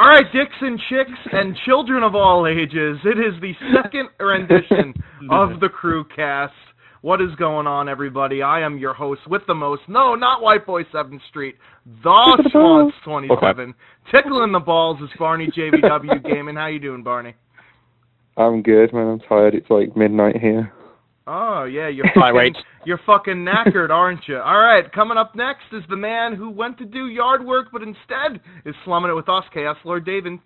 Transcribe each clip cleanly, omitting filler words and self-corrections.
All right, dicks and chicks and children of all ages, it is the second rendition of the Crewcast. What is going on, everybody? I am your host with the most, no, not White Boy 7th Street, the Swans 27. Tickling the balls is Barney JVW Gaming. How you doing, Barney? I'm good, man. I'm tired. It's like midnight here. Oh, yeah, you're fucking knackered, aren't you? All right, coming up next is the man who went to do yard work, but instead is slumming it with us, Chaos Lord David.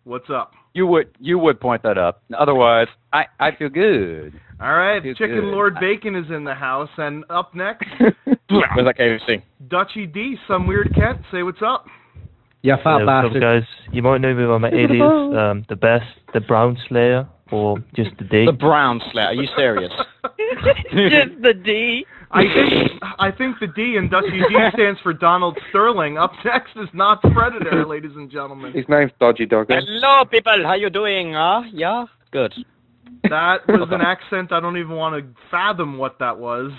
What's up? You would point that up. Otherwise, I feel good. All right, Chicken Lord Bacon is in the house, and up next, where's that KFC? Dutchy D, some weird Kent. Say what's up. Yeah, fat bastard. Guys, you might know me by my alias, the best, the Brown Slayer, or just the D. The Brown Slayer. Are you serious? Just the D. I think the D in Dutchy D stands for Donald Sterling. Up next is Not Predator, ladies and gentlemen. His name's Dodgy Dog. Hello, people. How you doing? Yeah? Good. That was an accent I don't even want to fathom what that was.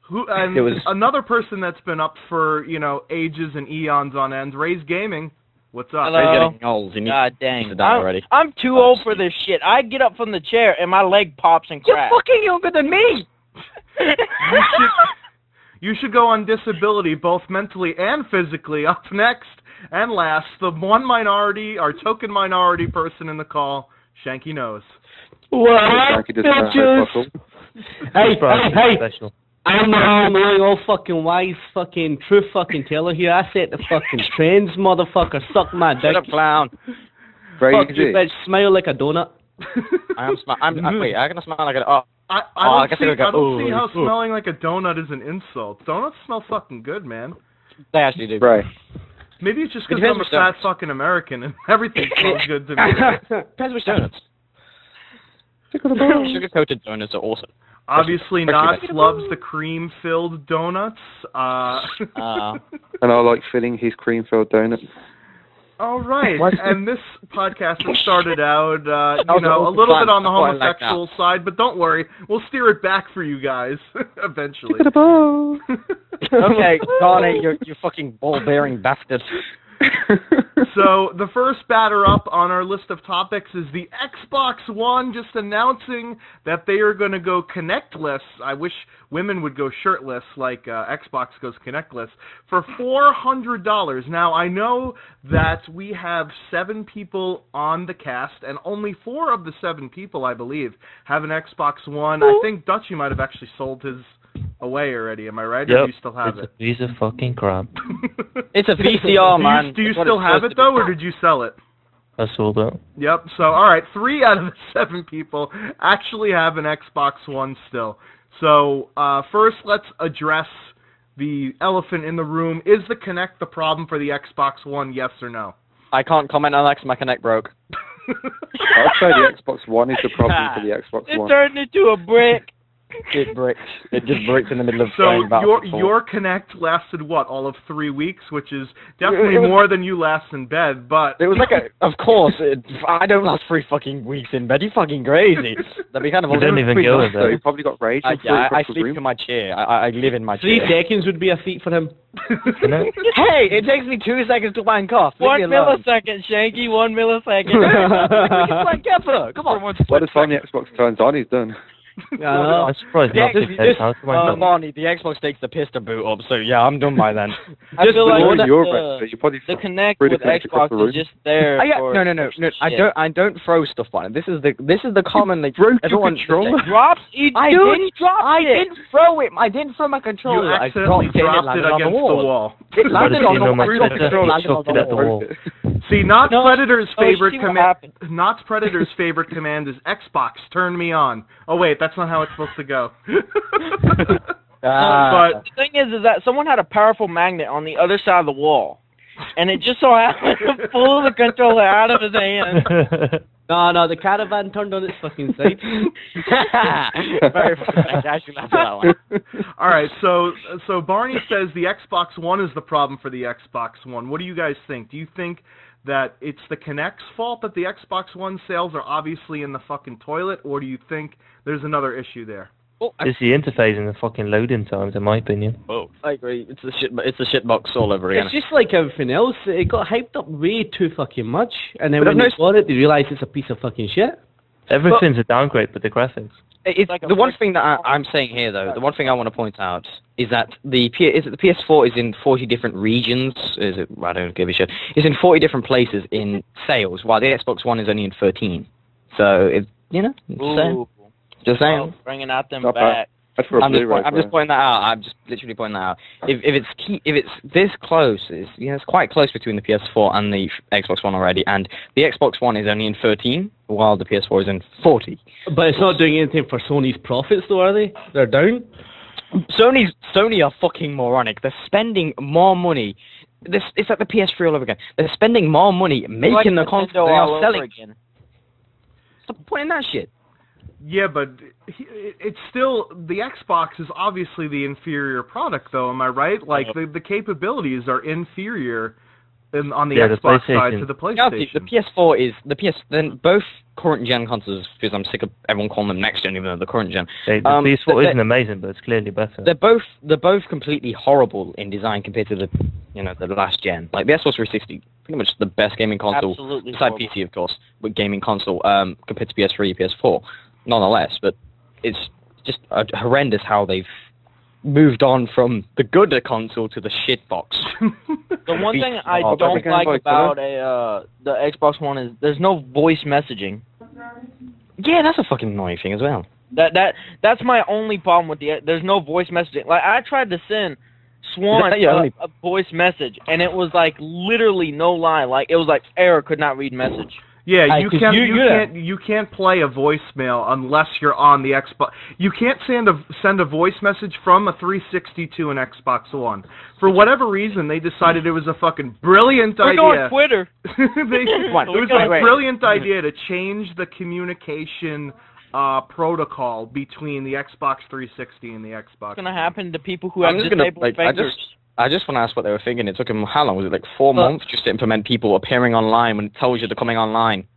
Another person that's been up for, ages and eons on end, Ray's Gaming. What's up? Hello. God dang. I'm too old for this shit. I get up from the chair and my leg pops and cracks. You're fucking younger than me! You should go on disability, both mentally and physically. Up next and last, the one minority, our token minority person in the call, Shanky Knows. What? Hey! I'm the all fucking wise fucking truth fucking teller here. I set the fucking trends, motherfucker. Suck my dick. Shut up, clown. Fuck you, bitch. Smile like a donut. Wait, I'm gonna smile like a... I don't see how smelling like a donut is an insult. Donuts smell fucking good, man. They actually do. Right. Maybe it's just because I'm a fat fucking American and everything smells good to me. Depends which donuts. Sugar-coated donuts are awesome. Obviously, Knots loves the cream-filled donuts. And I like filling his cream-filled donuts. All right, and this podcast has started out, a little bit on the homosexual side, but don't worry, we'll steer it back for you guys eventually. Okay, Donnie, you fucking ball-bearing bastard. So, the first batter up on our list of topics is the Xbox One, just announcing that they are going to go Kinect-less. I wish women would go shirtless like Xbox goes Kinect-less, for $400. Now, I know that we have 7 people on the cast, and only 4 of the 7 people, I believe, have an Xbox One. I think Dutchy might have actually sold his away already, am I right? Yep. Or do you still have It's a piece of fucking crap. It's a VCR, man. Do you still have it, though, or did you sell it? I sold it. Yep, so, alright, 3 out of the 7 people actually have an Xbox One still. So, first, let's address the elephant in the room. Is the Kinect the problem for the Xbox One, yes or no? I can't comment on that because my Kinect broke. I'd say the Xbox One is the problem for the Xbox One. It turned into a brick. It bricks. It just bricks in the middle of playing Battlefield. So your Kinect lasted what, all of 3 weeks, which is definitely more than you last in bed. But it was like of course, I don't last 3 fucking weeks in bed. You fucking crazy. That'd be kind of. You didn't even go with that. You probably got rage. I sleep in my chair. I live in my chair. 3 seconds would be a feat for him. Hey, it takes me 2 seconds to wank off. 1 millisecond, Shanky. 1 millisecond. Wank ever. Come on. By the time the Xbox turns on, he's done. I'm surprised not Barney, the Xbox takes the pistol boot up, so yeah, I'm done by then. I feel like the Connect with Xbox is just there. No. I don't throw stuff on it. This is the common like everyone drops. I didn't throw it. I didn't throw my controller. You accidentally dropped it against the wall. It landed on the wall. See, Knott's Predator's favorite command is Xbox, turn me on. Oh wait, that's not how it's supposed to go. But the thing is that someone had a powerful magnet on the other side of the wall, and it just so happened to pull the controller out of his hand. No, the caravan turned on its fucking side. Very funny. I actually laughed at that one. All right, so Barney says the Xbox One is the problem for the Xbox One. What do you guys think? Do you think that it's the Kinect's fault that the Xbox One sales are obviously in the fucking toilet, or do you think there's another issue there? It's the interface and the fucking loading times, in my opinion. Oh, I agree. It's the shitbox all over again. It's just like everything else. It got hyped up way too fucking much, and then But when I've they got it, they realised it's a piece of fucking shit. Everything's a downgrade, but the graphics. It's like the one thing that I'm saying here, though, the one thing I want to point out is that the PS4 is in 40 different regions. Is it? I don't give a shit. It's in 40 different places in sales, while the Xbox One is only in 13. So it's just saying. Oh, bringing out them Not back. That's for a I'm Blu-ray. just pointing that out. I'm just literally pointing that out. If it's this close, it's quite close between the PS4 and the Xbox One already, and the Xbox One is only in 13, while the PS4 is in 40. But it's not doing anything for Sony's profits, though, are they? They're down. Sony are fucking moronic. They're spending more money. It's like the PS3 all over again. They're spending more money making the console. They are selling. Again. Stop pointing that shit. Yeah, but it's still, the Xbox is obviously the inferior product, though. Am I right? Like the capabilities are inferior on the Xbox side to the PlayStation. The PS4 is Then both current gen consoles, because I'm sick of everyone calling them next gen, even though the current gen. The PS4 isn't amazing, but it's clearly better. They're both completely horrible in design compared to the last gen. Like the Xbox 360, pretty much the best gaming console, Absolutely besides horrible. PC, of course, but gaming console compared to PS3, PS4, nonetheless. But it's just horrendous how they've moved on from the good console to the shit box. The one thing I don't like about the Xbox One is there's no voice messaging. Yeah, that's a fucking annoying thing as well. That's my only problem with there's no voice messaging. Like I tried to send Swan a voice message, and it was like literally no line. Like it was like error, could not read message. Yeah, you can't play a voicemail unless you're on the Xbox. You can't send a voice message from a 360 to an Xbox One. For whatever reason, they decided it was a fucking brilliant idea. We're on Twitter. It was a brilliant idea to change the communication protocol between the Xbox 360 and the Xbox. What's gonna happen to people who have disabled fingers? I just want to ask what they were thinking. It took them, how long was it, like 4 months just to implement people appearing online when it tells you they're coming online?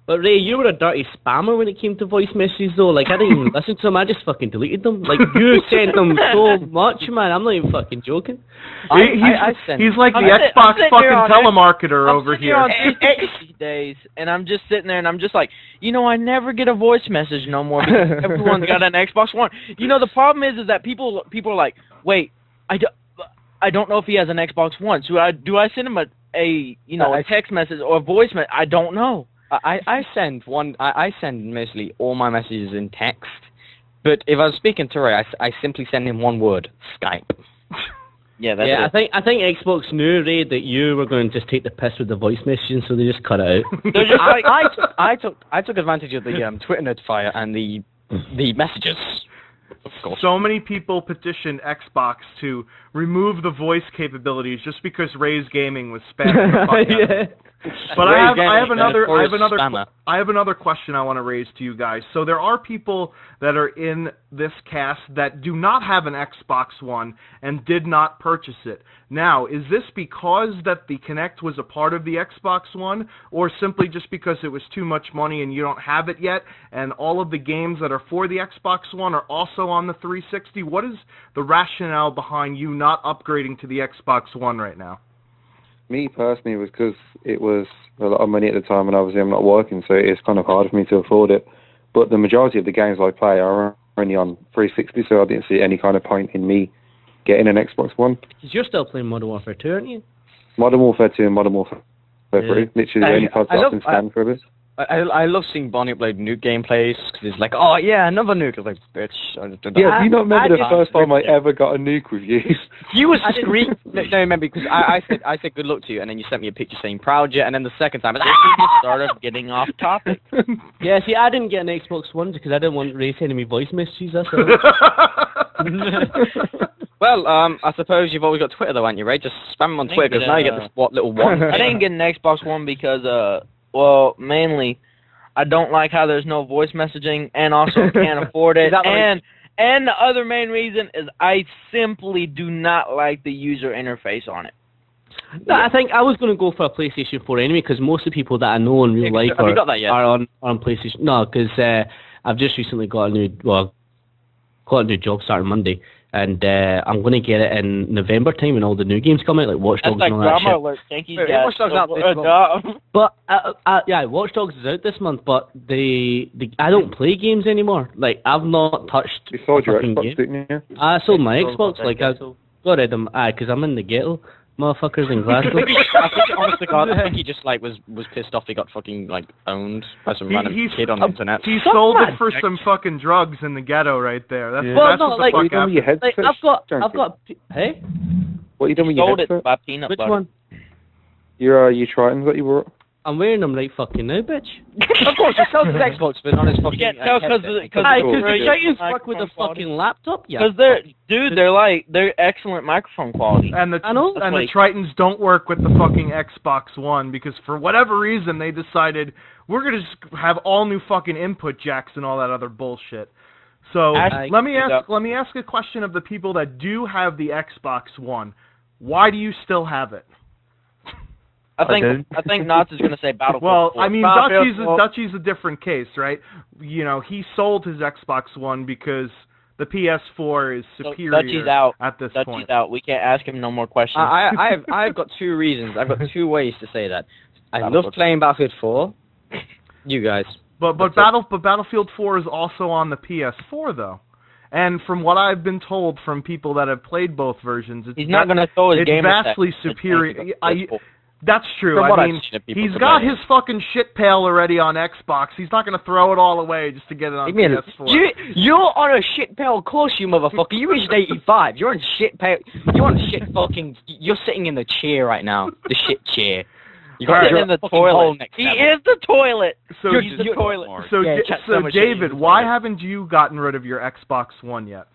But Ray, you were a dirty spammer when it came to voice messages, though. Like, I didn't even listen to them, I just fucking deleted them. Like, you sent them so much, man, I'm not even fucking joking. He's like the Xbox fucking telemarketer over here. I'm sitting here on these days, and I'm just sitting there, and I'm just like, I never get a voice message no more because everyone's got an Xbox One. The problem is that people are like, wait, I don't know if he has an Xbox One. So do I send him a text message or a voice message? I don't know. I send mostly all my messages in text, but if I was speaking to Ray, I simply send him one wword: Skype. Yeah, I think Xbox knew, Ray, that you were going to just take the piss with the voice messaging, so they just cut it out. They're just like, I took advantage of the Twitter notifier and the messages. So many people petitioned Xbox to remove the voice capabilities just because Ray's Gaming was spamming the fuck out of it. But I have another question I want to raise to you guys. So there are people that are in this cast that do not have an Xbox One and did not purchase it. Now, is this because that the Kinect was a part of the Xbox One, or simply just because it was too much money and you don't have it yet, and all of the games that are for the Xbox One are also on the 360? What is the rationale behind you not upgrading to the Xbox One right now? Me personally, was because it was a lot of money at the time, and obviously I'm not working, so it's kind of hard for me to afford it. But the majority of the games I play are only on 360, so I didn't see any kind of point in me getting an Xbox One. Because you're still playing Modern Warfare 2, aren't you? Modern Warfare 2 and Modern Warfare 3, literally the only pods I've been scanned for a bit. I love seeing Bonnie upload nuke gameplays, because it's like, oh yeah, another nuke. I was like, bitch. Yeah, do you not remember the first time I ever got a nuke with you? You were screaming. No, remember, because I said good luck to you, and then you sent me a picture saying proud you, and then the second time, started getting off topic. Yeah, see, I didn't get an Xbox One because I didn't want Ray sending me voice messages, that's all. Well, I suppose you've always got Twitter though, haven't you, Ray? Just spam them on Twitter, because now you get this little one. I didn't get an Xbox One because, well, mainly, I don't like how there's no voice messaging, and also can't afford it. And the other main reason is I simply do not like the user interface on it. No, I think I was going to go for a PlayStation 4 anyway, because most of the people that I know in real life are on PlayStation. No, because I've just recently got a new, well, got a new job starting Monday, and I'm going to get it in November time when all the new games come out, like Watch Dogs That's like and all that drama shit. alert. Shanky's Wait, got Watch Dogs out this a month. job. But yeah, Watch Dogs is out this month, but the I don't play games anymore. Like I've not touched You sold a your fucking Xbox, game. didn't you? I sold my Sold Xbox. that Like I got rid of them. Because I'm in the ghetto, motherfuckers in Glasgow. I think, honest to God, I think he just like was pissed off he got fucking like owned by some random kid on the internet. He Suck sold my it for dick. some fucking drugs in the ghetto right there. That's, Yeah. Well, that's no, what the like- fuck What are you doing with your happened. headset? Like I've Junkie? got. Hey, What are you doing with your Sold it headset? by peanut which butter. one? Your Tritons that you brought? I'm wearing them right fucking now, bitch. Of course, he sells his Xbox, but on his fucking. You can't tell because Aye, cool. because Yeah. Titans fuck with the fucking laptop, yeah. Because they're excellent microphone quality. And the I know. and the Like- Tritons don't work with the fucking Xbox One because for whatever reason they decided we're gonna just have all new fucking input jacks and all that other bullshit. So Ask- let me ask a question of the people that do have the Xbox One. Why do you still have it? I do. think Knots is gonna say Battlefield. Well, 4. I mean, Battlefield 4. Dutchy's a different case, right? You know, he sold his Xbox One because the PS4 is So superior Dutchy's out. at this Dutchy's point. out. We can't ask him no more questions. I've got two reasons. I've got two ways to say that. I love playing Battlefield 4. You guys. But Battlefield 4 is also on the PS4 though. And from what I've been told from people that have played both versions, He's not gonna throw his it's game. vastly superior. That's true. From what I I've mean, seen of people he's today. got his fucking shit pail already on Xbox. He's not going to throw it all away just to get it on PS4. You're on a shit pail course, you motherfucker. You reached 85. You're on shit pail. You're on shit fucking. You're sitting in the chair right now. The shit chair. You got Sitting in the fucking hole toilet. next He level. is the toilet. So He's the toilet. So, Yeah, Da- chat so so much David, shit. why haven't you gotten rid of your Xbox One yet?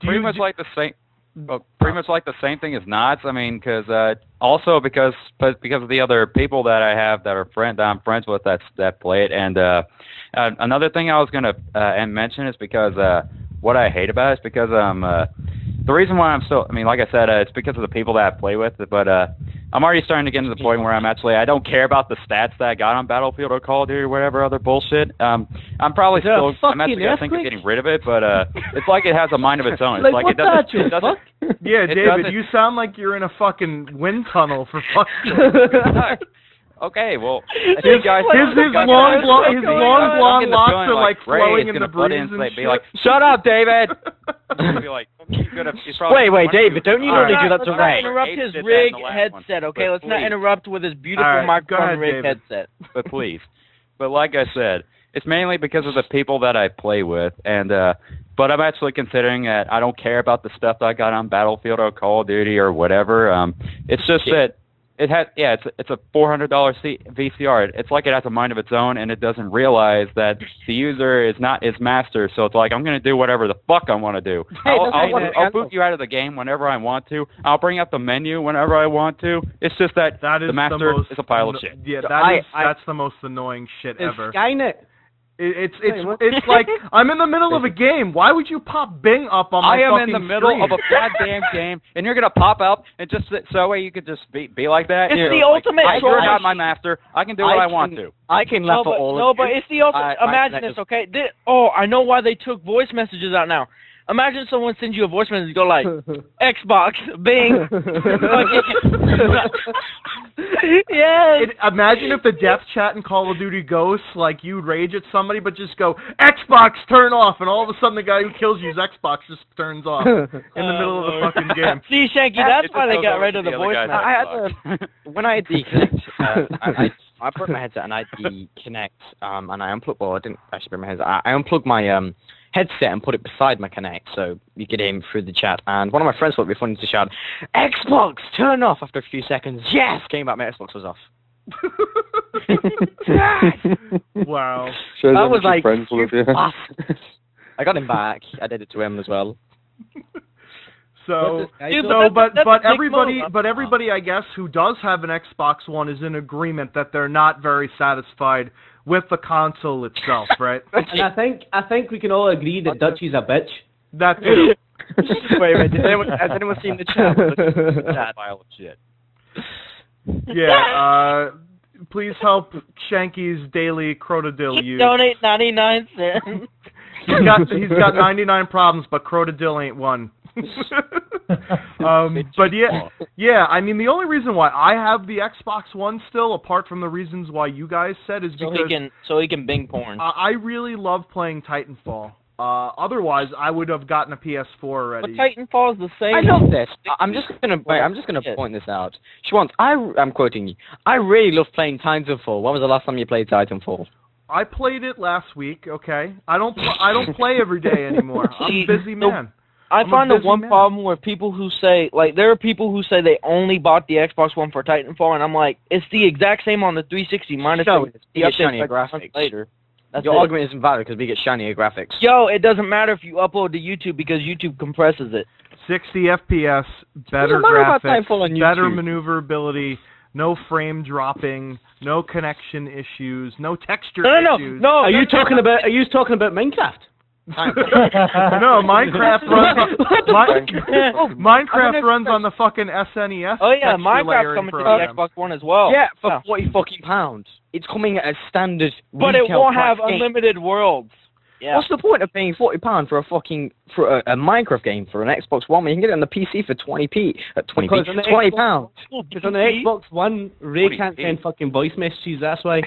Pretty much like the same. Well, pretty much like the same thing as Knots. I mean, also because of the other people that I have that I'm friends with that play it. And another thing I was gonna mention is because what I hate about it is because the reason why I'm still. I mean, like I said, it's because of the people that I play with. But I'm already starting to get to the point where I don't care about the stats that I got on Battlefield or Call of Duty or whatever other bullshit. I'm probably there a still. I'm fucking actually gonna think of earthquake? getting rid of it, but it's like it has a mind of its own. It's Like, like what it doesn't. the It doesn't fuck? Yeah, It David, doesn't- you sound like you're in a fucking wind tunnel for fuck's sake. Okay, well, His long blonde locks are like flowing in the breeze and be shit. like, "Shut up, David." Be like, he's probably Wait, David, don't you normally do that Let's to not Ray? interrupt Ace his did that in rig the last headset, one. okay? But Let's not please. interrupt with his beautiful All right, go microphone ahead, rig David. headset. But please. But like I said, it's mainly because of the people that I play with, and but I'm actually considering that I don't care about the stuff that I got on Battlefield or Call of Duty or whatever. It's just that it has, it's a $400 VCR. It's like it has a mind of its own, and it doesn't realize that the user is not its master. So it's like I'm going to do whatever the fuck I want to do. I'll boot you out of the game whenever I want to. I'll bring up the menu whenever I want to. It's just that is the master most, is a pile of shit. Yeah, So that's the most annoying shit It's ever. Skynet. It's what? it's like I'm in the middle of a game. Why would you pop Bing up on my I am fucking in the middle screen? of a goddamn game, and you're gonna pop up and just so way you could just be like that. It's You're the like, ultimate You're troll not my master. I can do what I want to. I can laugh at all No, of but you. it's the ultimate. I Imagine connect this, okay? I know why they took voice messages out now. Imagine someone sends you a voice message, go like, Xbox, Bing. Yes. Imagine if the death chat in Call of Duty Ghosts, like you'd rage at somebody, but just go Xbox turn off, and all of a sudden the guy who kills you's Xbox just turns off in the middle of the fucking game. See, Shanky, that's It why just they goes got over rid to of the the other voice guy's message. I had when I had the Kinect, I broke my headset and I had the Kinect, and I unplugged. Well, I didn't actually break my headset. I unplugged my headset and put it beside my Kinect, so you could hear him through the chat. And one of my friends thought it'd be funny to shout, "Xbox, turn off!" After a few seconds, yes, came back, my Xbox was off. Wow. Shows I how was much your like, friends will "You be. bastard." I got him back. I did it to him as well. So, Dude, no, that's a but big everybody, move. but everybody, I guess, who does have an Xbox One is in agreement that they're not very satisfied with the console itself, right? And I think we can all agree that Dutchy's a bitch. That too. Wait, has anyone seen the chat? That pile of shit. Yeah. Please help Shanky's daily crotodile use. Donate 99 cents. He's got 99 problems, but Crotadil ain't one. But yeah. I mean, the only reason why I have the Xbox One still, apart from the reasons why you guys said, is because he can bing porn. I really love playing Titanfall. Otherwise, I would have gotten a PS4 already. But Titanfall is the same. I love this. I'm just gonna point this out. Schwantz, I'm quoting you. I really love playing Titanfall. When was the last time you played Titanfall? I played it last week. Okay, I don't play every day anymore. I'm a busy man. I find the one problem where people who say, like, there are people who say they only bought the Xbox One for Titanfall, and I'm like, it's the exact same on the 360 minus the shinier graphics later. Your argument isn't valid because we get shinier graphics. Yo, it doesn't matter if you upload to YouTube because YouTube compresses it. 60 FPS, better graphics, better maneuverability, no frame dropping, no connection issues, no texture issues. No. Are you talking about Minecraft? No, Minecraft runs on the fucking SNES. Oh yeah, Minecraft's coming to the Xbox One as well. Yeah, for £40. It's coming at a standard. But it won't have game. unlimited worlds. Yeah. What's the point of paying £40 for a Minecraft game for an Xbox One when you can get it on the PC for £20? Because on the Xbox One, Ray can't send fucking voice messages. That's why.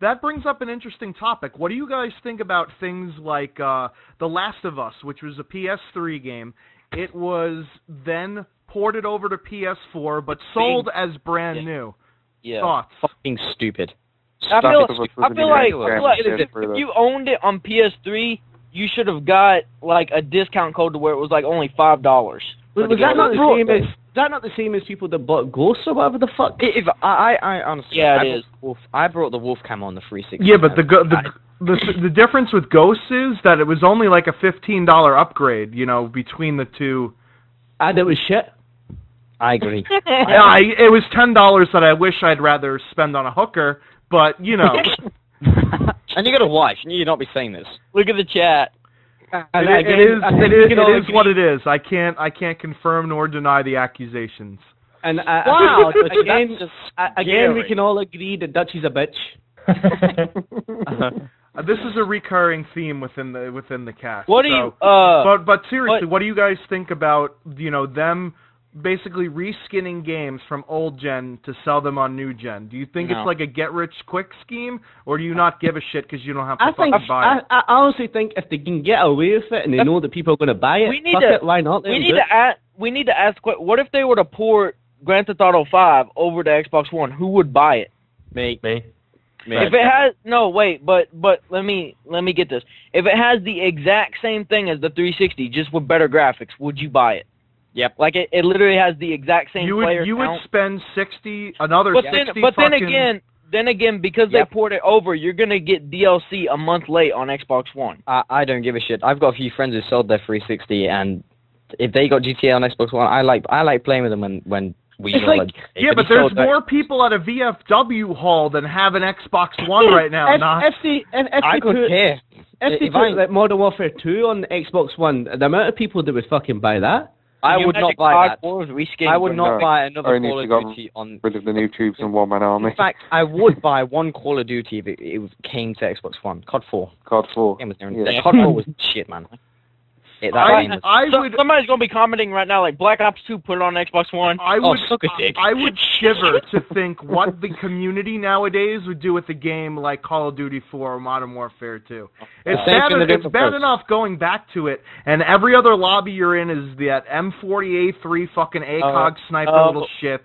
That brings up an interesting topic. What do you guys think about things like The Last of Us, which was a PS3 game? It was then ported over to PS4, but sold as brand new. Yeah. Thoughts? Fucking stupid. I feel like if you owned it on PS3, you should have got like a discount code to where it was like only $5. Was that not the same as people that bought Ghosts or whatever the fuck? I honestly, it is. I brought the Wolfcam on the 360. Yeah, but the difference with Ghosts is that it was only like a $15 upgrade, between the two. And it was shit. I agree. It was $10 that I wish I'd rather spend on a hooker. But, And you got a wife. You need not be saying this. Look at the chat. It is what it is. I can't confirm nor deny the accusations. And wow, again, we can all agree that Dutchie's a bitch. This is a recurring theme within the cast. What do you? But seriously, what do you guys think about them basically reskinning games from old gen to sell them on new gen? Do you think it's like a get-rich-quick scheme, or do you not give a shit because you don't have to buy it? I honestly think if they can get away with it and they know that people are going to buy it, why not? We need to ask, what if they were to port Grand Theft Auto 5 over to Xbox One? Who would buy it? Me. If it has but let me get this. If it has the exact same thing as the 360, just with better graphics, would you buy it? Yep. Like it literally has the exact same player You count. would spend another 60. But then again, because they port it over, you're gonna get DLC a month late on Xbox One. I don't give a shit. I've got a few friends who sold their 360, and if they got GTA on Xbox One, I like playing with them when we. But there's more people at a VFW hall than have an Xbox One right now. I couldn't care. If they put Modern Warfare 2 on the Xbox One, the amount of people that would fucking buy that. I would not buy that. I would not buy another Call of Duty on. Rid of the new tubes and one-man army. In fact, I would buy one Call of Duty if it came to Xbox One. COD 4. COD 4. COD 4 was shit, man. Somebody's gonna be commenting right now, like Black Ops 2 put it on Xbox One. I would shiver to think what the community nowadays would do with a game like Call of Duty 4 or Modern Warfare 2. It's bad enough going back to it, and every other lobby you're in is that M40A3 fucking ACOG sniper little shits.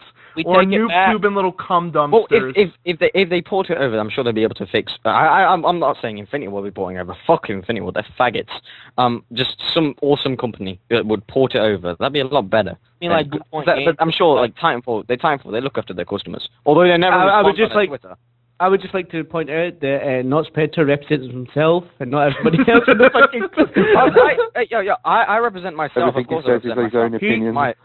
Or noob-tubing little cum dumpsters. Well, if they port it over, I'm sure they'll be able to fix. I'm not saying Infinity will be porting over. Fuck Infinity Will, they're faggots. Just some awesome company that would port it over. That'd be a lot better. But I'm sure, like Titanfall, they look after their customers. Although they never. Twitter. I would just like to point out that Knott's Predator represents himself and not everybody else in the fucking I represent myself. Of course,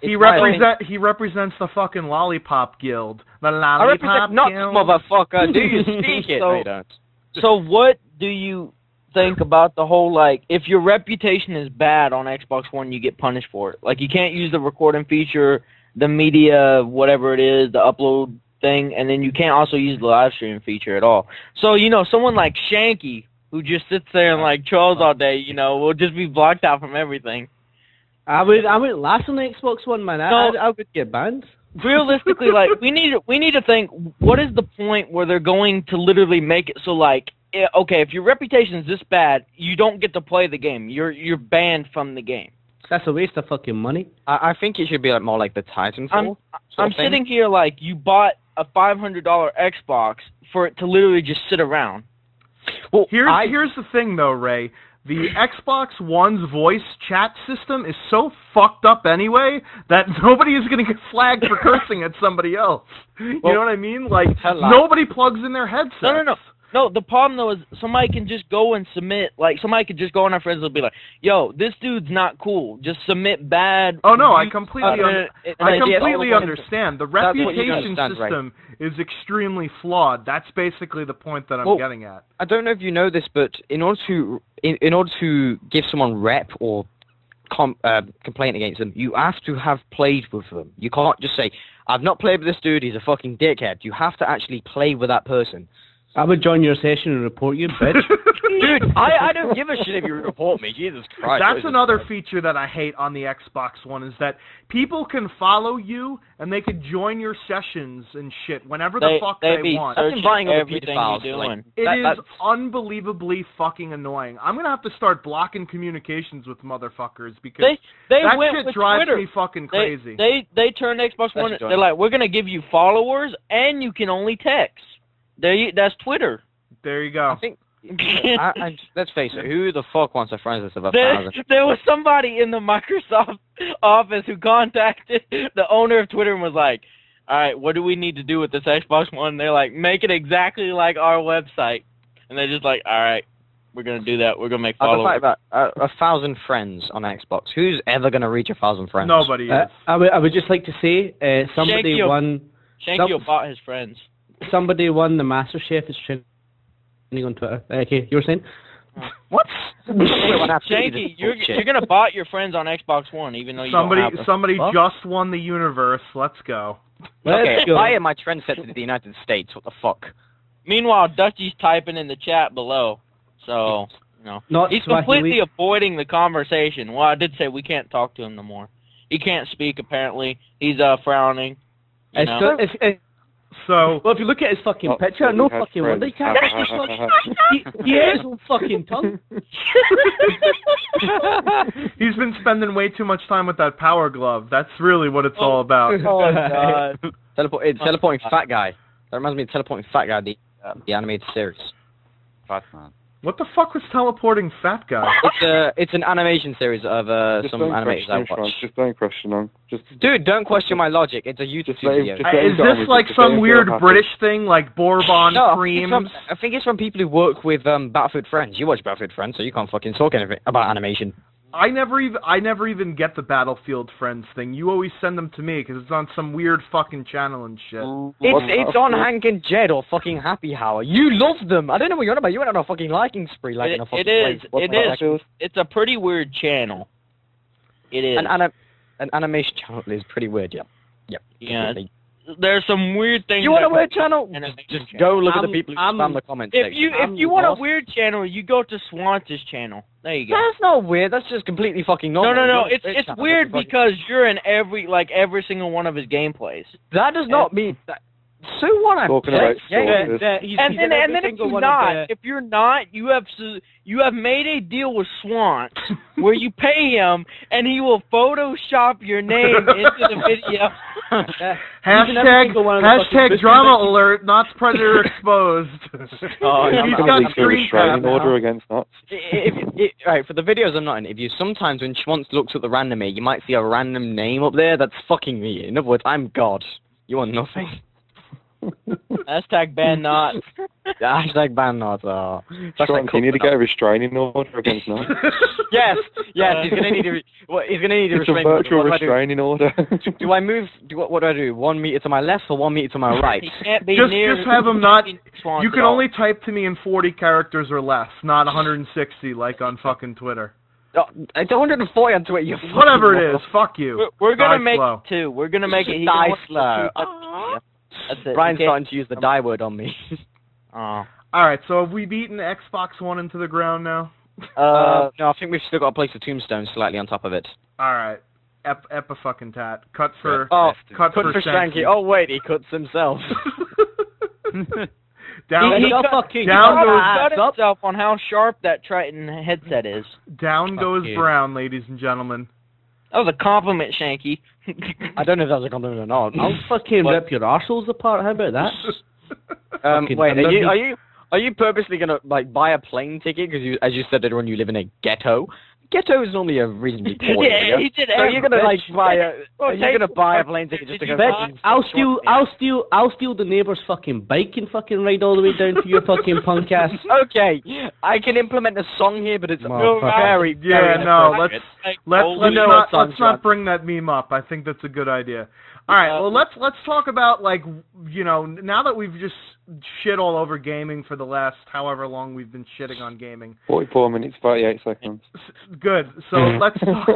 He represents the fucking Lollipop Guild. The I Lollipop represent Knott's, motherfucker. Do you speak it? No, you don't. So what do you think about the whole, like, if your reputation is bad on Xbox One, you get punished for it? Like, you can't use the recording feature, the media, whatever it is, the upload thing, and then you can't also use the live stream feature at all. So, someone like Shanky, who just sits there and like trolls all day, you know, will just be blocked out from everything. I would last on the Xbox One, man. I would get banned. Realistically, like we need to think, what is the point where they're going to literally make it so like, okay, if your reputation is this bad, you don't get to play the game. You're banned from the game. That's a waste of fucking money. I think it should be like more like the Titanfall. I'm sitting here like you bought a $500 Xbox for it to literally just sit around. Well, here's the thing though, Ray. The Xbox One's voice chat system is so fucked up anyway that nobody is going to get flagged for cursing at somebody else. You know what I mean? Like, nobody plugs in their headset. No. No, the problem though is somebody can just go and submit, like somebody could just go on our friends and be like, yo, this dude's not cool. Just submit bad. Oh no, I completely understand. The reputation system is extremely flawed. That's basically the point that I'm getting at. I don't know if you know this, but in order to give someone rep or complaint against them, you have to have played with them. You can't just say, I've not played with this dude, he's a fucking dickhead. You have to actually play with that person. I would join your session and report you, bitch. Dude, I don't give a shit if you report me. Jesus Christ. That's another feature that I hate on the Xbox One, is that people can follow you and they can join your sessions and shit whenever the fuck they want. That's inviting everything you're doing. It is unbelievably fucking annoying. I'm going to have to start blocking communications with motherfuckers because that shit drives me fucking crazy. They turned Xbox One, they're like, we're going to give you followers and you can only text. That's Twitter. There you go. I think, let's face it, who the fuck wants a friends list of 1,000? There was somebody in the Microsoft office who contacted the owner of Twitter and was like, all right, what do we need to do with this Xbox One? And they're like, make it exactly like our website. And they're just like, all right, we're going to do that. We're going to make followers. About 1,000 friends on Xbox. Who's ever going to reach 1,000 friends? Nobody is. I would just like to say, somebody won... Shankio bought his friends. Somebody won the MasterChef is trending on Twitter. Okay, you were saying? What? Shanky, you're gonna bot your friends on Xbox One, even though you don't have them. Somebody just won the universe. Let's go. Okay, why am I trend set to the United States? What the fuck? Meanwhile, Dutchy's typing in the chat below, so you know he's completely avoiding the conversation. Well, I did say we can't talk to him no more. He can't speak apparently. He's frowning. So, well, if you look at his fucking picture, no fucking wonder he can't. He has no fucking tongue. He's been spending way too much time with that power glove. That's really what it's all about. Oh God! Teleporting fat guy. That reminds me of teleporting fat guy, the animated series. Fat man. What the fuck was teleporting fat guy? It's an animation series of some animators I watch. Just don't question them. Dude, don't question my logic. It's a YouTube video. Is this like some weird British thing, like Bourbon creams? I think it's from people who work with Battlefield Friends. You watch Battlefield Friends, so you can't fucking talk anything about animation. I never even get the Battlefield Friends thing. You always send them to me because it's on some weird fucking channel and shit. It's on Hank and Jed or fucking Happy Hour. You love them. I don't know what you're on about. You went on a fucking liking spree like in a fucking place. It is. It's a pretty weird channel. It is. An animation channel is pretty weird. Yep. Yeah. There's some weird things. You want a weird channel? Just go look at the people who spam the comments section. If you want a weird channel, you go to Swan's channel. There you go. That's not weird. That's just completely fucking normal. No. It's weird because you're in every single one of his gameplays. That does not mean that. So what? I'm talking about and then if you're not, you have made a deal with Swan where you pay him and he will Photoshop your name into the video. Hashtag drama alert, not predator exposed. He's got screen order against that. Right, for the videos I'm not in, if you sometimes when Schwantz looks at the randomly, you might see a random name up there. That's fucking me. In other words, I'm God. You want nothing. Hashtag ban not. Hashtag ban not. You need to get a restraining order against that. Yes. He's gonna need to. He's gonna need a restraining order. Virtual restraining order. Do I move? What do I do? 1 meter to my left or 1 meter to my right? He can't be just have him not. You can only type to me in 40 characters or less, not 160 like on fucking Twitter. It's 140 on Twitter. Whatever it is, fuck you. We're gonna make it 2. We're gonna make it. Die slow. Brian's starting to use the die word on me. All right, so have we beaten Xbox One into the ground now? No, I think we've still got to place the tombstone slightly on top of it. All right. Ep-a-fucking-tat. Cut for cut for Shanky. Oh wait, he cuts himself. Down he goes himself on how sharp that Triton headset is. Down goes Brown, ladies and gentlemen. That was a compliment, Shanky. I don't know if that was a compliment or not. I'll fucking rip your arseholes apart. How about that? Wait, are you purposely gonna like buy a plane ticket because as you said earlier, when you live in a ghetto? Ghetto is normally a reasonably poor area. He did. So you're gonna like buy a? Are you gonna buy a plane ticket just to go? I'll steal the neighbour's fucking bike and fucking ride all the way down to your fucking punk ass. Okay, I can implement a song here, but it's very let's not bring that meme up. I think that's a good idea. All right, well let's talk about now that we've just shit all over gaming for the last however long we've been shitting on gaming. 44 minutes, 38 seconds. Good. So let's talk.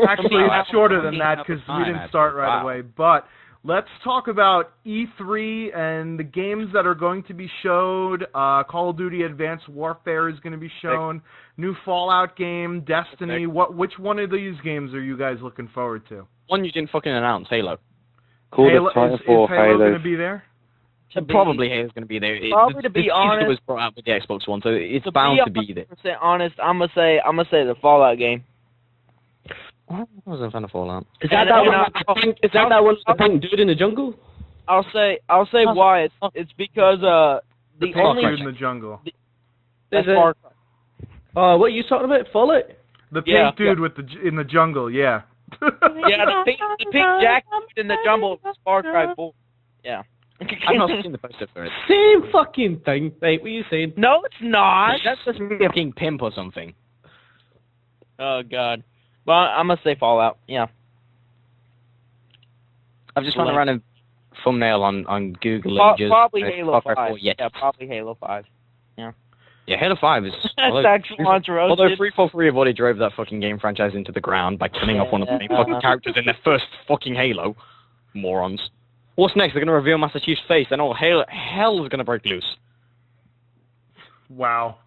Actually, it's shorter than that because we didn't start right away. But let's talk about E3 and the games that are going to be showed. Call of Duty Advanced Warfare is going to be shown. New Fallout game, Destiny. Which one of these games are you guys looking forward to? One you didn't fucking announce, Halo. Is Halo going to be there? Probably Halo's going to be there. Probably to be honest, it was brought out with the Xbox One, so it's bound to be there. To be honest, I'm gonna say the Fallout game. I wasn't a fan of Fallout. Is that one with the pink dude in the jungle? I'll say why. It's because the only dude in the jungle. That's Far Cry. What are you talking about? Fallout? The pink dude in the jungle, yeah. Yeah, the pink jacket in the jungle is Far Cry 4. Yeah. I've not seen the poster for it. Same fucking thing. Right, what are you saying? No, it's not. That's supposed to be a fucking pimp or something. Oh, God. Well, I'm going to say Fallout, yeah. I've just found a random thumbnail on Google Images. Probably Halo 5. Yeah, probably Halo 5. Yeah. Yeah, Halo 5 is... That's actually roasted. Although 343 have already drove that fucking game franchise into the ground by killing off one of the main fucking characters in their first fucking Halo. Morons. What's next? They're going to reveal Master Chief's face, and all hell's going to break loose. Wow.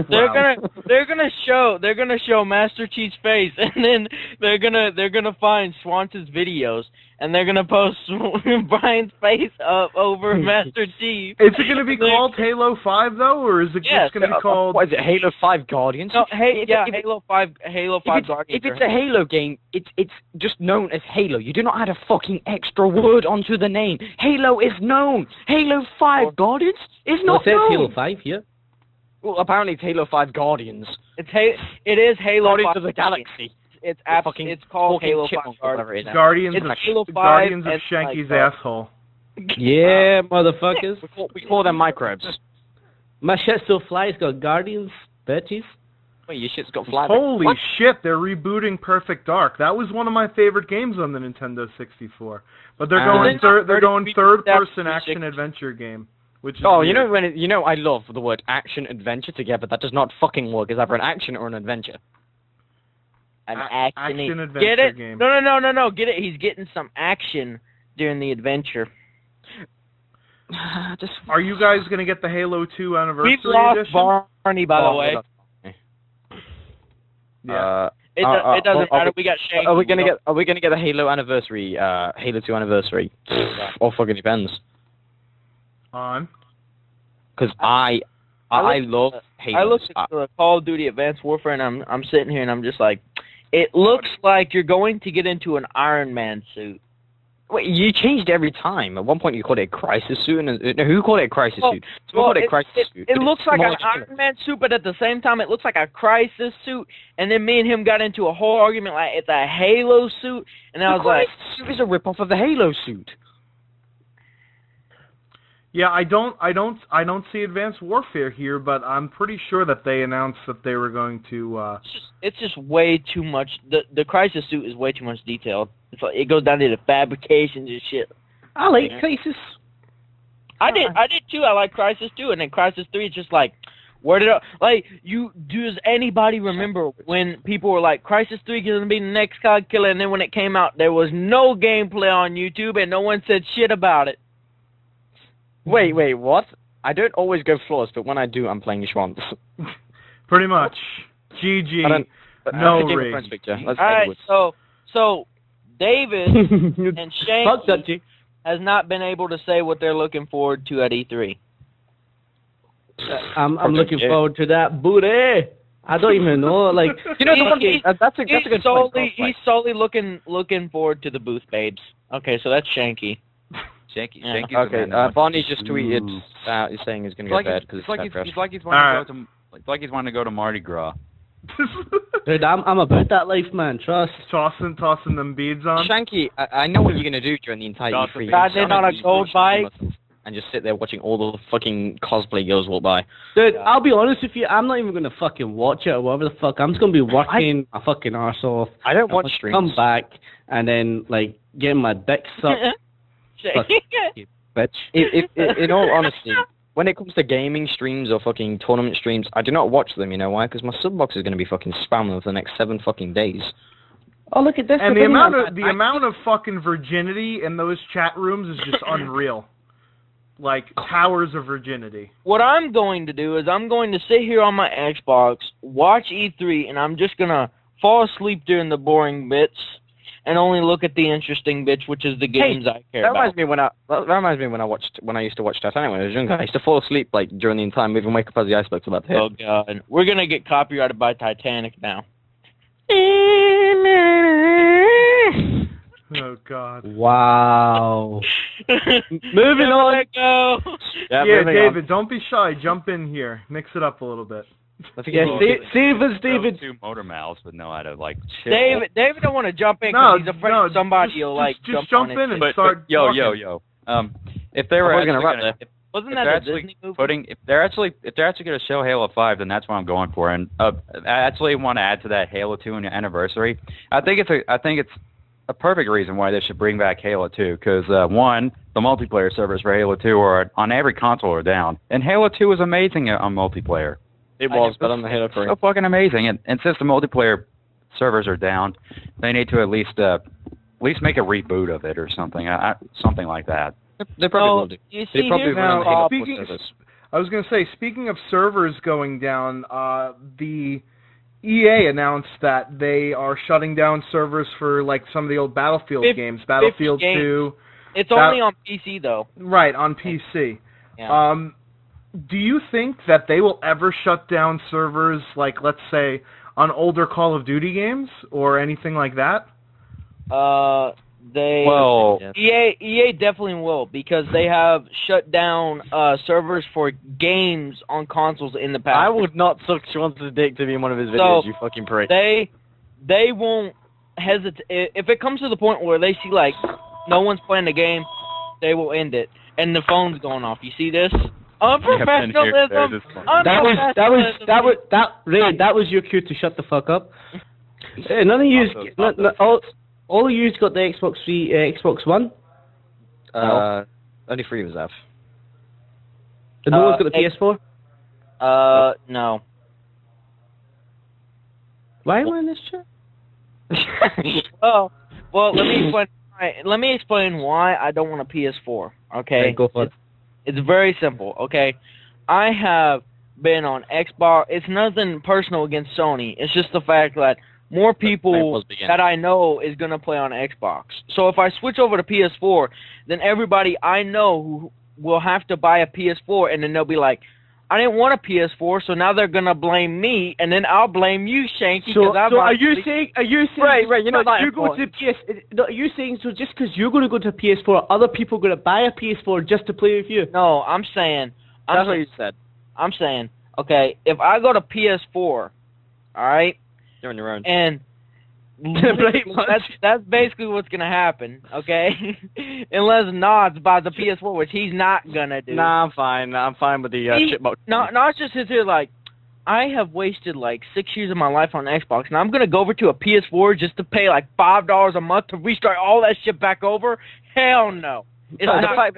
They're gonna show Master Chief's face, and then they're gonna find Swanson's videos, and they're gonna post Brian's face up over Master Chief. Is it gonna be called Halo 5 though, or is it just gonna be called? What is it? Halo 5 Guardians? No, Halo 5 Guardians. If it's a Halo game, it's just known as Halo. You do not add a fucking extra word onto the name. Halo is known. Halo 5 Guardians is not known. It says Halo 5 here. Well, apparently it's Halo 5 Guardians. It is Halo Guardians 5 of the Galaxy. It's called Halo 5 Guardians. Guardians of and Shanky's asshole. Yeah, motherfuckers. We call them microbes. My shit's so fly, it's got Guardians, bitches. Wait, your shit's got fly. Holy shit, they're rebooting Perfect Dark. That was one of my favorite games on the Nintendo 64. But they're going third-person action-adventure game. Which is weird. I love the word action adventure together. That does not fucking work. It's either an action or an adventure. Action adventure get it? game. No. Get it? He's getting some action during the adventure. Are you guys gonna get the Halo 2 anniversary edition? We've lost edition? Barney, by the way. Yeah. It doesn't matter. We got Shanky. Are we gonna get the Halo anniversary? Halo 2 anniversary? All fucking depends. On? Because I love Halo. I looked at the Call of Duty Advanced Warfare, and I'm sitting here, and I'm just like, it looks like you're going to get into an Iron Man suit. Wait, you changed every time. At one point you called it a crisis suit, and who called it a crisis suit? Someone called it a crisis suit. It looks like an Iron Man suit, but at the same time it looks like a crisis suit. And then me and him got into a whole argument like it's a Halo suit, and I was like, the suit is a ripoff of the Halo suit. Yeah, I don't see Advanced Warfare here, but I'm pretty sure that they announced that they were going to. It's just way too much. The crisis suit is way too much detail. It's like, it goes down to the fabrications and shit. I like Crisis. I did too. I like Crisis too, and then Crisis 3 is just like, where did does anybody remember when people were like, Crisis 3 is gonna be the next COD killer, and then when it came out, there was no gameplay on YouTube, and no one said shit about it. Wait, what? I don't always go flawless, but when I do, I'm playing Schwantz. Pretty much. GG. No re. All right, so David and Shanky has not been able to say what they're looking forward to at E3. I'm looking forward to that booty. I don't even know. Like, you know, that's a good point. He's solely looking forward to the booth babes. Okay, so that's Shanky. Shanky's okay. Barney just tweeted he's saying he's going to get bad because it's like he's wanting to go to Mardi Gras. Dude, I'm about that life, man. Trust. Tossing them beads on. Shanky, I know what you're going to do during the entire E3. Got in on a gold bike. And just sit there watching all the fucking cosplay girls walk by. Dude, I'll be honest with you, I'm not even gonna fucking watch it or whatever the fuck. I'm just gonna be working my fucking arse off. I don't watch streams. Come back and then like getting my dick sucked. Bitch. In all honesty, when it comes to gaming streams or fucking tournament streams, I do not watch them. You know why? Because my subbox is gonna be fucking spammed for the next 7 fucking days. Oh, look at this. And the amount of fucking virginity in those chat rooms is just unreal. Like, towers of virginity. What I'm going to do is I'm going to sit here on my Xbox, watch E3, and I'm just going to fall asleep during the boring bits and only look at the interesting bits, which is the games I care about. That reminds me when I used to watch Titanic when I was younger. I used to fall asleep like during the entire movie and wake up as the icebergs about to hit. Oh, God. We're going to get copyrighted by Titanic now. Oh, God. Wow. Moving on. Let go. Yeah, David, don't be shy. Jump in here. Mix it up a little bit. David. Two motor mouths would know how to, like, chill. David don't want to jump in because he's afraid somebody will, like, jump in and start Yo. If they were wasn't that a Disney movie? If they're actually going to show Halo 5, then that's what I'm going for. And I actually want to add to that Halo 2 anniversary. I think it's a perfect reason why they should bring back Halo 2, because one, the multiplayer servers for Halo 2 are on every console are down, and Halo 2 was amazing on multiplayer. It was, but on the Halo 3, so fucking amazing. And since the multiplayer servers are down, they need to at least make a reboot of it or something, something like that. They probably will do. They probably will. I was going to say, speaking of servers going down, the EA announced that they are shutting down servers for like some of the old Battlefield games, Battlefield 2. It's only on PC though. Right, on PC. Yeah. Do you think that they will ever shut down servers, like let's say on older Call of Duty games or anything like that? EA definitely will, because they have shut down servers for games on consoles in the past. I would not suck Schwantz's dick to be in one of his videos, you fucking prick. They won't hesitate. If it comes to the point where they see, like, no one's playing the game, they will end it. And the phone's going off. You see this? Unprofessionalism! That was your cue to shut the fuck up. None of you... All of you got the Xbox 3, Xbox One? Only 3 of us have. And no one's got the PS4? No. Why am I in this chat? well, let me explain why I don't want a PS4, okay? Go for it. It's very simple, okay? I have been on Xbox. It's nothing personal against Sony. It's just the fact that more people that I know is going to play on Xbox. So if I switch over to PS4, then everybody I know who will have to buy a PS4, and then they'll be like, I didn't want a PS4, so now they're going to blame me, and then I'll blame you, Shanky. So are you saying right, you know, you go to are you saying, so just because you're going to go to PS4, other people are going to buy a PS4 just to play with you? No, I'm saying... That's what you said. I'm saying, okay, if I go to PS4, all right? You're on your own. And that's basically what's going to happen, okay? Unless Nods buys the PS4, which he's not going to do. Nah, I'm fine. I'm fine with the shitbox. Nods just sits here like, I have wasted like 6 years of my life on Xbox, and I'm going to go over to a PS4 just to pay like $5 a month to restart all that shit back over? Hell no. I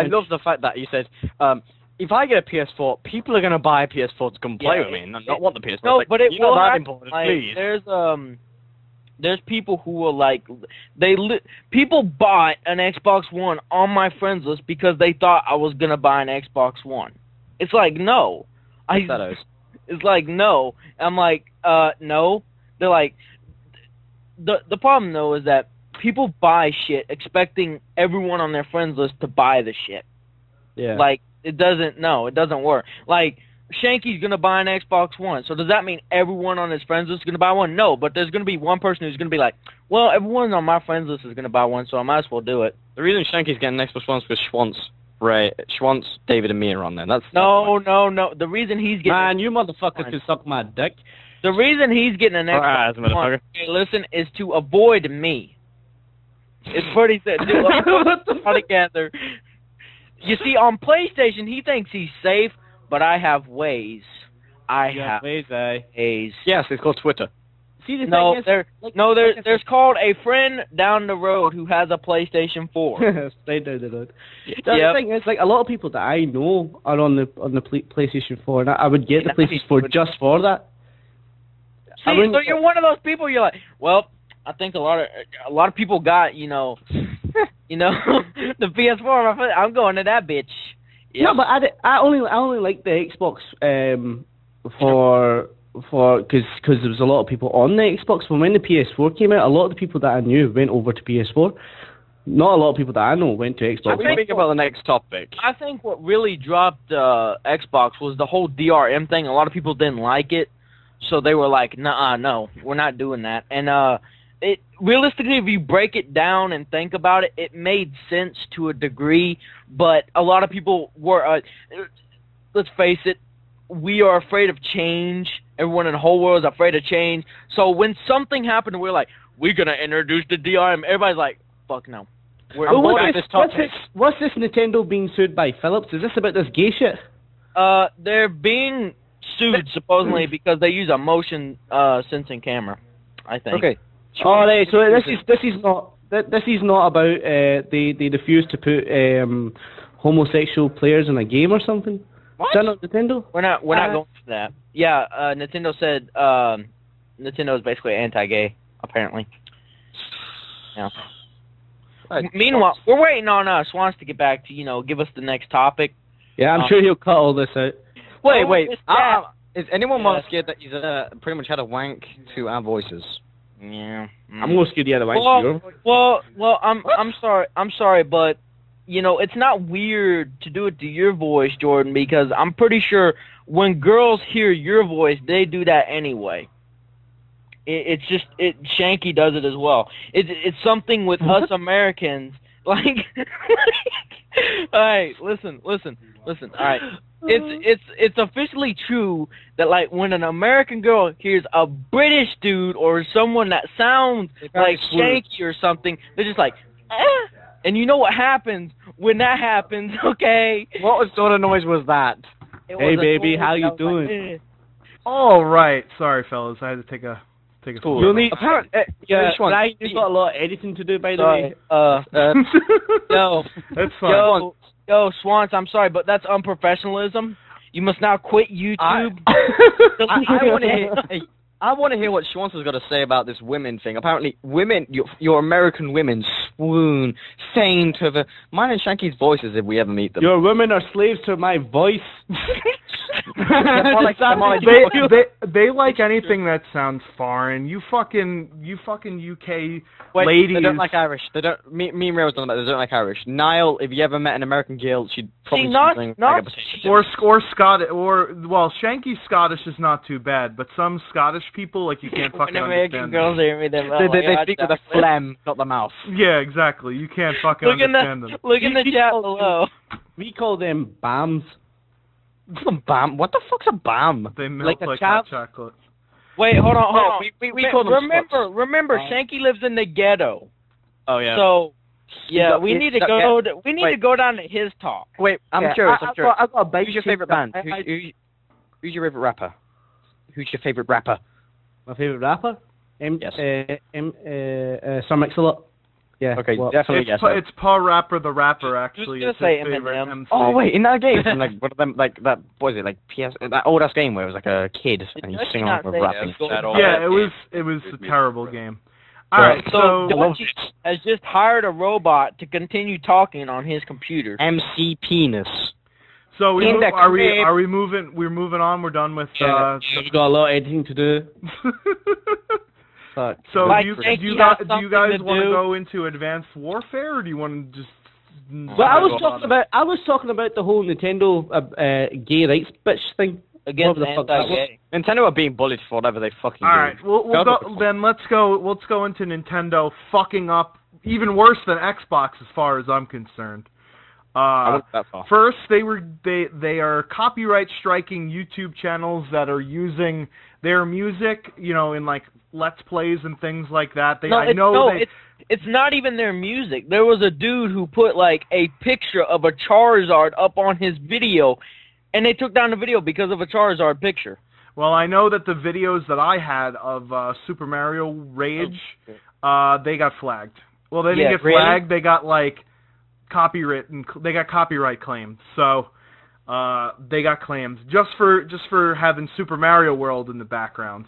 love the fact that you said, if I get a PS4, people are going to buy a PS4 to come play with me and not want the PS4. No, like, but it will not that happen. important, like, please. there's people who are like, people bought an Xbox One on my friends list because they thought I was gonna buy an Xbox One. It's like, no. It's like, no. I'm like, no. They're like, the problem though is that people buy shit expecting everyone on their friends list to buy the shit. Yeah. Like, it doesn't work. Like, Shanky's gonna buy an Xbox One, so does that mean everyone on his friends list is gonna buy one? No, but there's gonna be one person who's gonna be like, well, everyone on my friends list is gonna buy one, so I might as well do it. The reason Shanky's getting an Xbox One is because Schwantz, David, and me are on there. No. The reason he's getting you motherfucker can suck my dick. The reason he's getting an Xbox One, okay, listen, is to avoid me. It's pretty simple. Together. You see, on PlayStation, he thinks he's safe, but I have ways. I have ways. Yes, it's called Twitter. See, there's called a friend down the road who has a PlayStation 4. Straight down the road. The thing is, like, a lot of people that I know are on the PlayStation 4, and I would get the PlayStation 4 just for that. See, so you're one of those people. You're like, well, I think a lot of people got, the PS4. I'm going to that bitch. Yep. No, but I only like the Xbox because there was a lot of people on the Xbox. When the PS4 came out, a lot of the people that I knew went over to PS4. Not a lot of people that I know went to Xbox. We think about the next topic. I think what really dropped Xbox was the whole DRM thing. A lot of people didn't like it, so they were like, "Nah, no, we're not doing that." And realistically, if you break it down and think about it, it made sense to a degree. But a lot of people were, let's face it, we are afraid of change. Everyone in the whole world is afraid of change. So when something happened, we're like, we're gonna introduce the DRM. Everybody's like, fuck no. What's this Nintendo being sued by Philips? Is this about this gay shit? They're being sued supposedly because they use a motion sensing camera, I think. Okay. All right. So this is not about they refuse to put homosexual players in a game or something. What? Is that not Nintendo? We're not going for that. Yeah, Nintendo said Nintendo is basically anti-gay, apparently. Yeah. Meanwhile, we're waiting on Swans to get back to, give us the next topic. Yeah, I'm sure he'll cut all this out. Wait. Is anyone more scared that he's pretty much had a wank to our voices? Yeah. I'm more scared he had a wank to yours. Well, I'm sorry, but it's not weird to do it to your voice, Jordan, because I'm pretty sure when girls hear your voice, they do that anyway. It's just Shanky does it as well. It's something with us Americans. Like, all right, listen. All right, it's officially true that like when an American girl hears a British dude or someone that sounds like Shanky or something, they're just like, eh. And you know what happens when that happens, okay? What sort of noise was that? Hey, baby, how you doing? Like, All right. Sorry, fellas. I had to take a cool. You'll need... Brian, you've got a lot of editing to do, by the way. Yo. That's fine. Yo, Swans, I'm sorry, but that's unprofessionalism. You must now quit YouTube. I want to hear what Schwantz has got to say about this women thing. Apparently, women, your American women, swoon, faint over mine and Shanky's voices if we ever meet them. Your women are slaves to my voice. They like anything that sounds foreign. You fucking UK ladies. They don't like Irish. They don't. Me and Ray was talking about. They don't like Irish. Niall, if you ever met an American girl, she'd probably something like a potato. Or Scottish, Shanky's Scottish is not too bad, but some Scottish people like you can't fucking American understand girls hear me, they speak with a phlegm, not the mouth. Yeah, exactly. You can't fucking understand them. Look in the chat below. We call them BAMs. BAM? What the fuck's a BAM? They melt like hot chocolate. Wait, hold on. We call them remember, Shanky lives in the ghetto. Oh yeah. So yeah, we need to go down to his talk. Wait, I'm curious. I've got a big. Who's your favorite band? Who's your favorite rapper? Who's your favorite rapper? My favorite rapper? Yes. Sir Mix-a-Lot. Yeah. Okay, definitely. It's Paul Rapper the Rapper, actually. Just say Eminem. Oh wait, in that game, like one of them, like that. What was it? Like that old ass game where it was like a kid and you sing along with rapping. Yeah, it was a terrible game. All right, So so Dutchie has just hired a robot to continue talking on his computer. MC Penis. so we In move, the are we crib. are we moving? We're moving on. We're done with. We've got a lot of editing to do. Fuck. So Like, do you Yankee guys has do you something guys to want to do. go into Advanced Warfare, or do you want to just? Well, I was talking about the whole Nintendo gay rights bitch thing. Against Whatever the fuck that was. anti-gay. Nintendo are being bullied for whatever they fucking All do. right, we'll go, then let's go into Nintendo fucking up even worse than Xbox as far as I'm concerned. I went that far. First, they are copyright striking YouTube channels that are using their music, in like Let's Plays and things like that. It's not even their music. There was a dude who put like a picture of a Charizard up on his video, and they took down the video because of a Charizard picture. Well, I know that the videos that I had of Super Mario Rage, they got flagged. Well, they didn't get flagged. They got like they got copyright claimed. So they got claimed just for having Super Mario World in the background.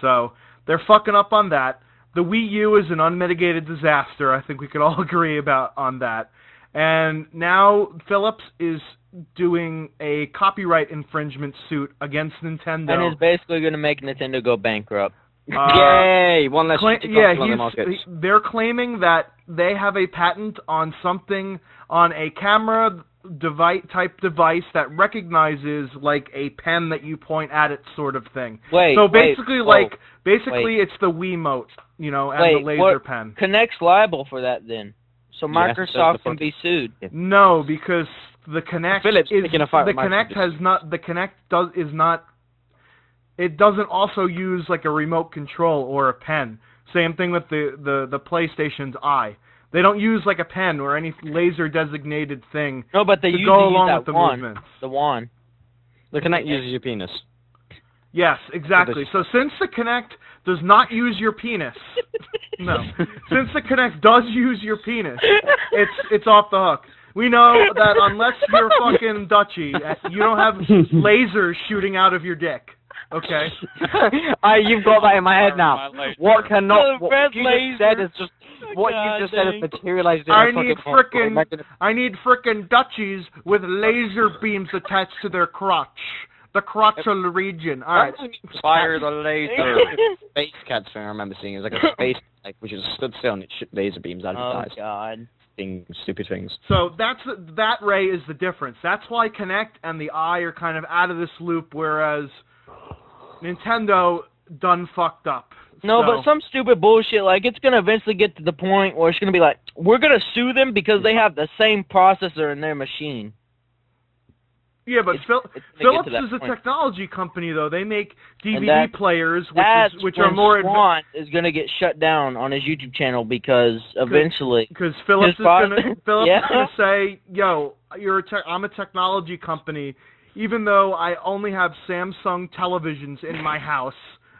So they're fucking up on that. The Wii U is an unmitigated disaster. I think we could all agree on that. And now Philips is doing a copyright infringement suit against Nintendo. And is basically going to make Nintendo go bankrupt. Yay! One less shitty console on the market. They're claiming that they have a patent on something, on a camera type device that recognizes like a pen that you point at it, sort of thing. So basically, it's the Wiimote, and the laser pen. Kinect's liable for that then. So Microsoft can be sued. No, because the Kinect it doesn't also use like a remote control or a pen. Same thing with the PlayStation's Eye. They don't use like a pen or any laser designated thing. No, but they to use go along that with the wand. movements. The wand. The Kinect uses your penis. Yes, exactly. So since the Kinect does not use your penis, since the Kinect does use your penis, it's off the hook. We know that unless you're fucking Dutchie, you don't have lasers shooting out of your dick. Okay. You've got that in my head now. What you just said is just materialized in I need frickin' Dutchies with laser beams attached to their crotch. The crotchal region. All right. Fire the laser. Space Cats thing I remember seeing. It was like a space which is stood still and it shot laser beams advertised. Oh God. Stupid things. So that Ray is the difference. That's why Kinect and the Eye are kind of out of this loop, whereas Nintendo done fucked up. No, but some stupid bullshit, like, it's going to eventually get to the point where it's going to be like, we're going to sue them because they have the same processor in their machine. Yeah, but Philips is a technology company, though. They make DVD players, which are more advanced. Is going to get shut down on his YouTube channel because eventually... Because Philips is going to say, yo, I'm a technology company, even though I only have Samsung televisions in my house.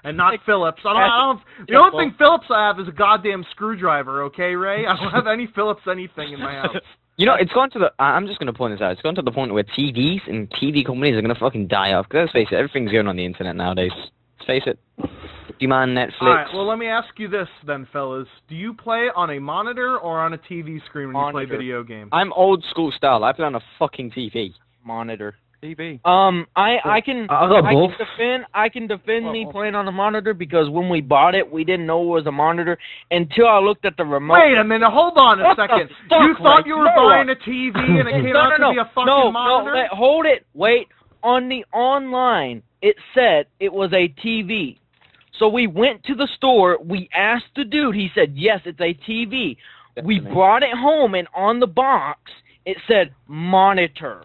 And not Philips. The only thing Philips I have is a goddamn screwdriver, okay, Ray? I don't have any Philips anything in my house. It's gone to the... I'm just going to point this out. It's gone to the point where TVs and TV companies are going to fucking die off. Because let's face it, everything's going on the internet nowadays. Let's face it. Demand Netflix. All right, well, let me ask you this then, fellas. Do you play on a monitor or on a TV screen when you play video games? I'm old school style. I play on a fucking TV. Monitor. TV. I can defend me playing on the monitor because when we bought it, we didn't know it was a monitor until I looked at the remote. Wait a minute, hold on a second. You thought you were buying a TV and it came out to be a fucking monitor? No, hold it. Wait. On the online, it said it was a TV. So we went to the store, we asked the dude, he said, yes, it's a TV. We brought it home, and on the box, it said monitor.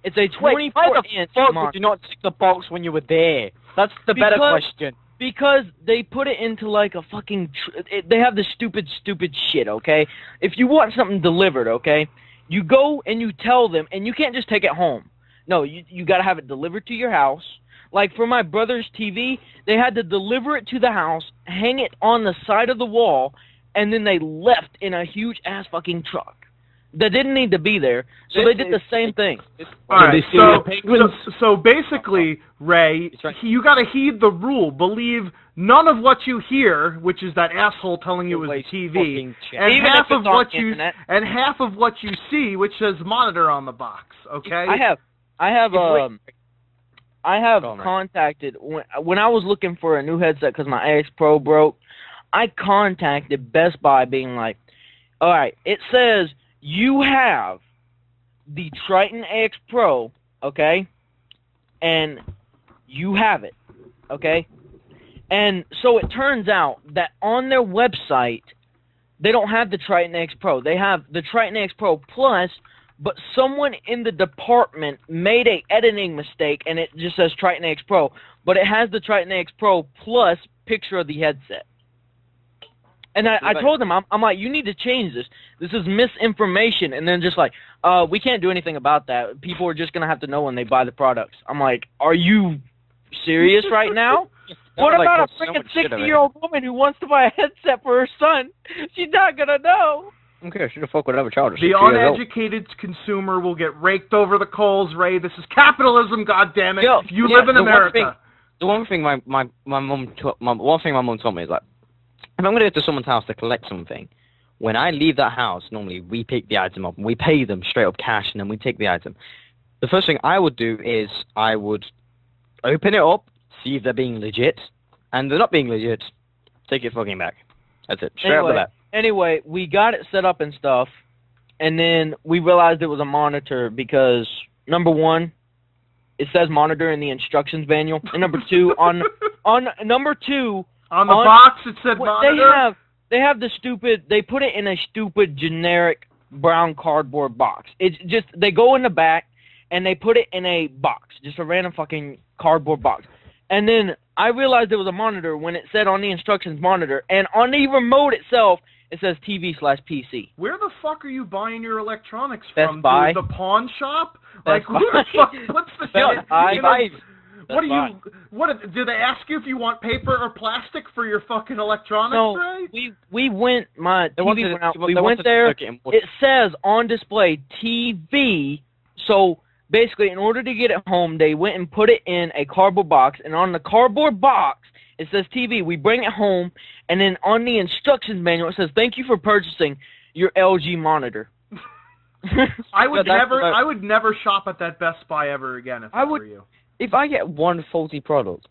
It's a 24-inch monitor. Did you not stick the box when you were there? That's the better question. Because they put it into like a fucking... they have this stupid shit, okay? If you want something delivered, okay, you go and you tell them, and you can't just take it home. No, you got to have it delivered to your house. Like for my brother's TV, they had to deliver it to the house, hang it on the side of the wall, and then they left in a huge-ass fucking truck. that didn't need to be there. So they did the same thing. All right, penguins? so basically, Ray, you got to heed the rule. Believe none of what you hear, which is that asshole telling you it was the TV, and Even half if it's of what on you internet. and half of what you see, which says monitor on the box. Okay. I have contacted when I was looking for a new headset because my AX Pro broke. I contacted Best Buy, being like, "All right, it says you have the Triton AX Pro, okay, and you have it, okay." And so it turns out that on their website, they don't have the Triton AX Pro. They have the Triton AX Pro Plus. But someone in the department made a editing mistake, and it just says Triton X Pro, but it has the Triton X Pro Plus picture of the headset. And I told them, I'm like, you need to change this. This is misinformation. And then just like, we can't do anything about that. People are just going to have to know when they buy the products. I'm like, are you serious right now? What about a freaking 60-year-old woman who wants to buy a headset for her son? She's not going to know. Okay, should have fucked whatever child. The uneducated consumer will get raked over the coals, Ray. This is capitalism, goddammit. You live in America. The one thing my mom told me is like, if I'm going to go to someone's house to collect something, when I leave that house, normally we pick the item up and we pay them straight up cash, and then we take the item. The first thing I would do is I would open it up, see if they're being legit, and if they're not being legit, take it fucking back. That's it. Straight up to that. Anyway, we got it set up and stuff, and then we realized it was a monitor because, number one, it says monitor in the instructions manual, and number two, on the box it said monitor. They have the stupid. They put it in a stupid generic brown cardboard box. It's just they go in the back and they put it in a box, just a random fucking cardboard box, and then I realized it was a monitor when it said on the instructions monitor, and on the remote itself. It says TV/PC. Where the fuck are you buying your electronics Best from? Buy. The pawn shop? Best who the fuck puts the Best Buy. Do they ask you if you want paper or plastic for your fucking electronics, No, Ray? we went. My TV went out. We went there. It says on display TV. So basically, in order to get it home, they went and put it in a cardboard box, and on the cardboard box it says TV. We bring it home, and then on the instructions manual, it says, "Thank you for purchasing your LG monitor." I would never shop at that Best Buy ever again if I were you. If I get one faulty product,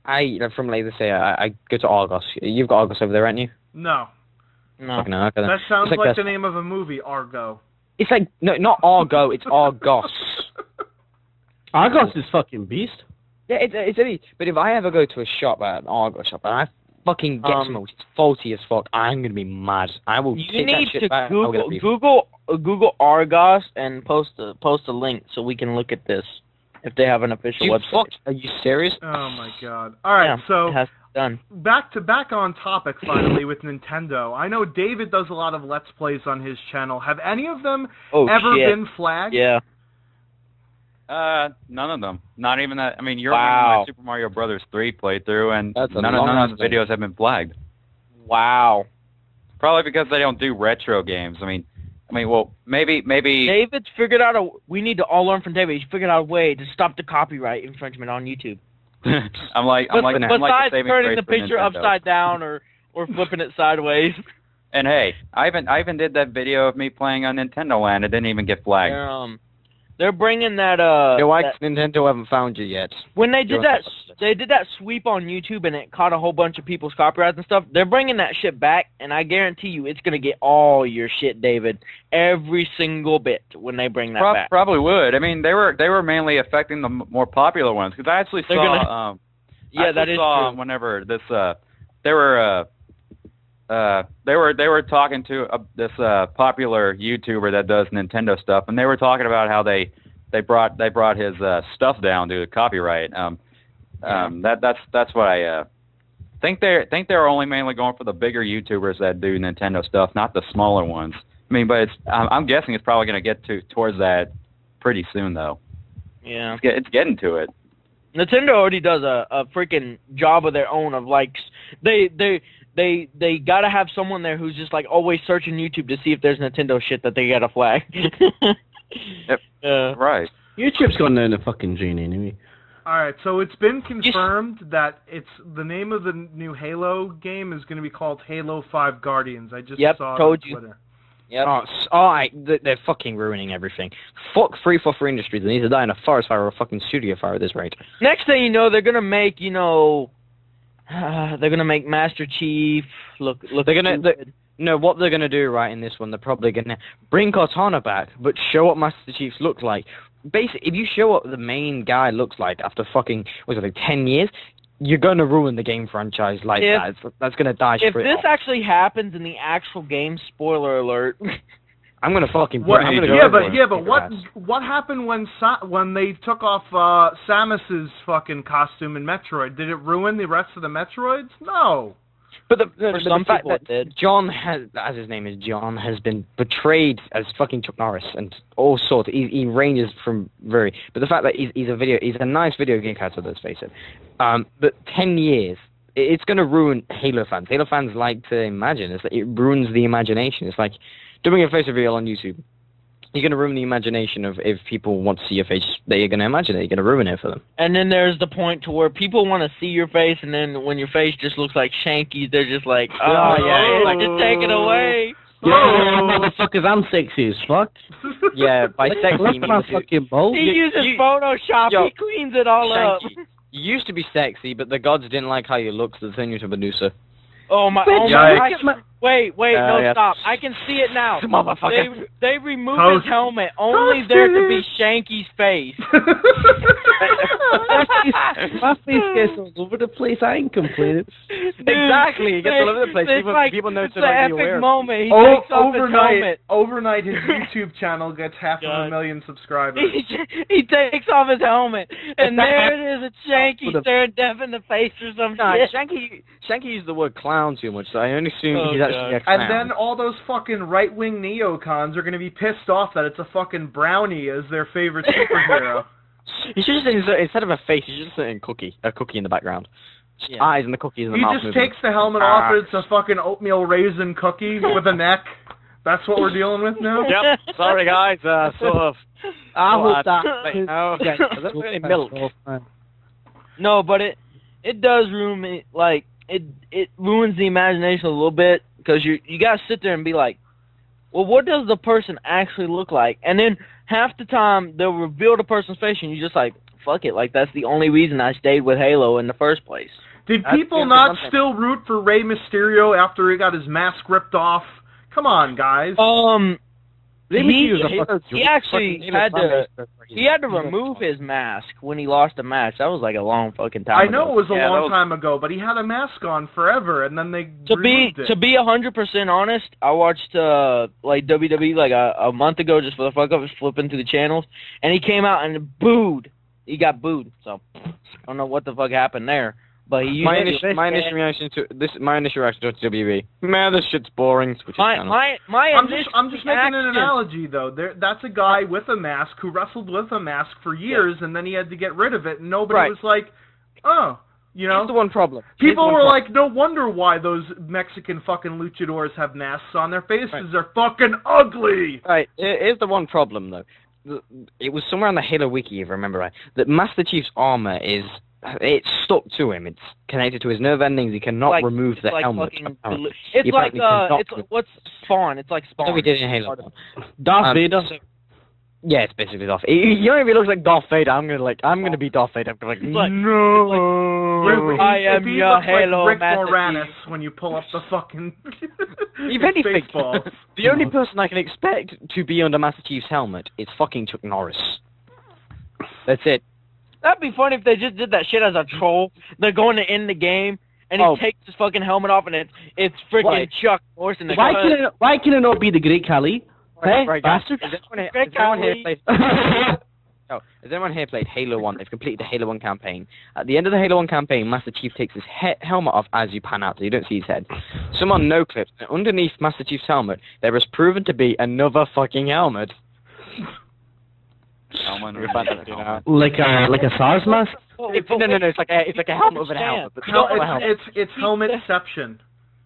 from like let's say I go to Argos. You've got Argos over there, haven't you? No. No. No. That sounds like the name of a movie, Argo. It's like no, not Argo. It's Argos. Argos is fucking beast. Yeah, it's any. But if I ever go to a shop, an Argos shop, and I fucking get something which is faulty as fuck, I'm gonna be mad. I will. You take need that shit to back. Google Argos and post a link so we can look at this if they have an official website. Are you serious? Oh my god! All right, so it has to be done. Back on topic finally with Nintendo. I know David does a lot of Let's Plays on his channel. Have any of them ever been flagged? Yeah. None of them. Not even that. I mean, you're Wow. my Super Mario Brothers 3 playthrough, and That's a none of the videos have been flagged. Wow. Probably because they don't do retro games. I mean, well, maybe. David's figured out we need to all learn from David. He's figured out a way to stop the copyright infringement on YouTube. I'm like besides the saving turning grace the for picture Nintendo. upside down or flipping it sideways. And hey, I even did that video of me playing on Nintendo Land. It didn't even get flagged. They're bringing that. Why Nintendo haven't found you yet? When they did that sweep on YouTube and it caught a whole bunch of people's copyrights and stuff. They're bringing that shit back, and I guarantee you, it's gonna get all your shit, David, every single bit when they bring that back. Probably would. I mean, they were mainly affecting the more popular ones because I actually saw. That is true. Whenever this, they were talking to this popular YouTuber that does Nintendo stuff, and they were talking about how they brought his stuff down due to copyright. That's what I think. They're only mainly going for the bigger YouTubers that do Nintendo stuff, not the smaller ones. I mean, but I'm guessing it's probably going to get towards that pretty soon, though. Yeah, it's getting to it. Nintendo already does a freaking job of their own of like they they gotta have someone there who's just like always searching YouTube to see if there's Nintendo shit that they gotta flag. Yep. Right. YouTube's gone down the fucking drain anyway. Alright, so it's been confirmed that the name of the new Halo game is going to be called Halo 5 Guardians. I just saw it on Twitter. Yep. They're fucking ruining everything. Fuck Free Industries. They need to die in a forest fire or a fucking studio fire at this rate. Next thing you know, they're gonna make, they're gonna make Master Chief look. No, what they're gonna do right in this one, they're probably gonna bring Cortana back, but show what Master Chief looks like. Basically, if you show what the main guy looks like after fucking 10 years, you're gonna ruin the game franchise like that. That's gonna die straight If this off. actually happens in the actual game, spoiler alert. I'm gonna fucking. But what happened when they took off Samus's fucking costume in Metroid? Did it ruin the rest of the Metroids? No. But the some fact people that John has, as his name is John, has been betrayed as fucking Chuck Norris and all sorts. He ranges from very. But the fact that he's a nice video game character, let's face it. But 10 years, it's going to ruin Halo fans. Halo fans like to imagine. It ruins the imagination. It's like doing a face reveal on YouTube. You're going to ruin the imagination of if people want to see your face, they're going to imagine it. You're going to ruin it for them. And then there's the point to where people want to see your face, and then when your face just looks like Shanky's, they're just like, just take it away. Yeah, motherfuckers, I'm sexy as fuck. Yeah, by sexy you mean... fucking bowl. He uses Photoshop, he cleans it all up. You used to be sexy, but the gods didn't like how you looked, so they turned you to Medusa. Wait, stop. I can see it now. Motherfucker. They removed his helmet, only there to be Shanky's face. My face gets all over the place. I ain't complaining. Exactly, it gets all over the place. People know to like be aware. Moment. He takes off his helmet. Overnight, his YouTube channel gets 500,000 subscribers. He takes off his helmet, and there it is. It's Shanky staring deaf in the face or something. Shanky used the word clown too much, so I only assume he's actually a clown. And then all those fucking right-wing neocons are going to be pissed off that it's a fucking brownie as their favorite superhero. You should just instead of a face, you should just put a cookie in the background. Eyes and the cookies in the mouth. He just takes the helmet off, and it's a fucking oatmeal raisin cookie with a neck. That's what we're dealing with now? Yep. Sorry, guys. Sort of. I hope that. Milk. No, but it does ruin me. Like it ruins the imagination a little bit because you gotta sit there and be like, well, what does the person actually look like? And then half the time they'll reveal the person's face, and you're just like, fuck it. Like that's the only reason I stayed with Halo in the first place. Did people not still root for Rey Mysterio after he got his mask ripped off? Come on, guys. He actually had to remove his mask when he lost the match. That was like a long fucking time ago. I know it was a long time ago, but he had a mask on forever, and then they removed it. To be 100% honest, I watched like WWE like a month ago just for the fuck of it, flipping through the channels, and he came out and booed. He got booed, so I don't know what the fuck happened there. But my initial reaction to WWE, man, this shit's boring. I'm just making an analogy though. That's a guy with a mask who wrestled with a mask for years, and then he had to get rid of it, and nobody was like, oh, you know. Here's the one problem. People were like, no wonder why those Mexican fucking luchadors have masks on their faces. They're fucking ugly. Right. Here's the one problem though. It was somewhere on the Halo Wiki, if I remember right, that Master Chief's armor it's stuck to him. It's connected to his nerve endings. He cannot remove the helmet. It's what's Spawn. It's like Spawn. So we did in Halo. Darth Vader. Yeah, it's basically Darth. You know, if he looks like Darth Vader, I'm gonna be Darth Vader. I'm like, no. I am your Halo like Rick Master Moranis Chief. when you pull up the fucking. If anything, the only person I can expect to be under Master Chief's helmet is fucking Chuck Norris. That's it. That'd be funny if they just did that shit as a troll. They're going to end the game, and he takes his fucking helmet off, and it's freaking Chuck Norris in the Why can it not be the Great Khali? Right, bastard. Has anyone here played Halo 1? They've completed the Halo 1 campaign. At the end of the Halo 1 campaign, Master Chief takes his helmet off as you pan out, so you don't see his head. Someone no-clips, and underneath Master Chief's helmet, there is proven to be another fucking helmet. Like a SARS mask? No, it's like a helmet with a helmet. But It's helmetception.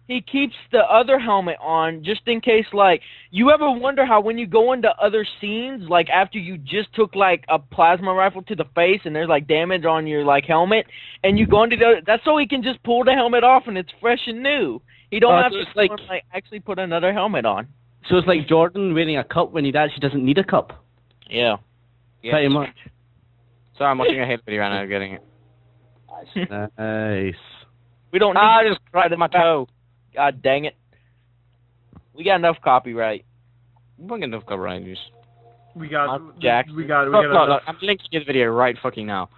he keeps the other helmet on just in case, like, you ever wonder how when you go into other scenes, like after you just took like a plasma rifle to the face and there's like damage on your like helmet, and you go into that's so he can just pull the helmet off and it's fresh and new. He don't have to like actually put another helmet on. So it's like Jordan wearing a cup when he actually doesn't need a cup. Yeah. Pretty much. Sorry, I'm watching a hate video right now, getting it. Nice. We don't need I just cracked my toe. God dang it. We got enough copyright. We don't get enough copyright news. We got Jackson. we got Look, I'm linking his video right fucking now.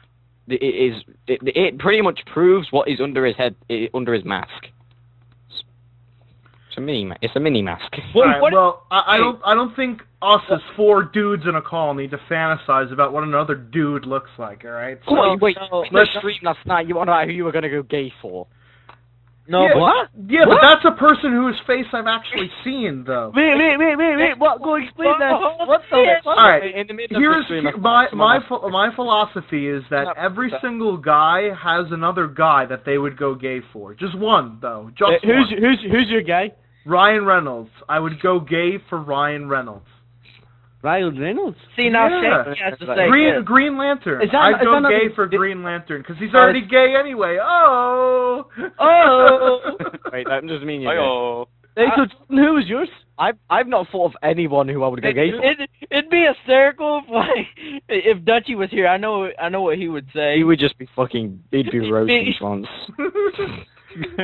It pretty much proves what is under his head, under his mask. It's a mini mask. Right, well, I don't think us as 4 dudes in a call need to fantasize about what another dude looks like. All right. So, Wait, let's stream last night. You want to know who you were gonna go gay for? No, yeah, what? Yeah, but that's a person whose face I've actually seen, though. Wait, what? Go explain this. What the fuck? All right, In the middle here's of the stream, my philosophy is that every single guy has another guy that they would go gay for. Just one, though. Just one. Who's your guy? Ryan Reynolds. I would go gay for Ryan Reynolds. Ryan Reynolds? See, now Yeah. Shane has to say Green Lantern. Is that- I'd is go that gay not- for Green Lantern because he's already gay anyway. Oh. Wait, that doesn't mean Oh. Hey, so who was yours? I've not thought of anyone who I would go gay for. It'd be hysterical if, like, if Dutchie was here. I know what he would say. He would just be fucking. He'd be roasting Schwanz.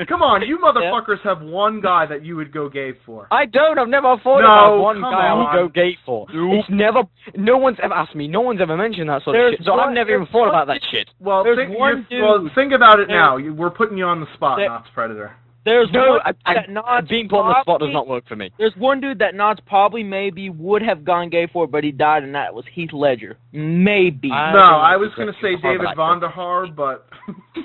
Come on, you motherfuckers have one guy that you would go gay for. I don't. I've never thought No, about one come guy I on. would go gay for. It's never. No one's ever asked me. No one's ever mentioned that sort of shit. So I've never even thought about that shit. Well, There's think, one well, dude- think about it now. We're putting you on the spot, There- Knots Predator. There's No, one that Nods being put on the spot does probably- not work for me. There's one dude that Nods probably maybe would have gone gay for, but he died, and that was Heath Ledger. Maybe. No, I was going to say Heath Ledger. David Vonderhaar, but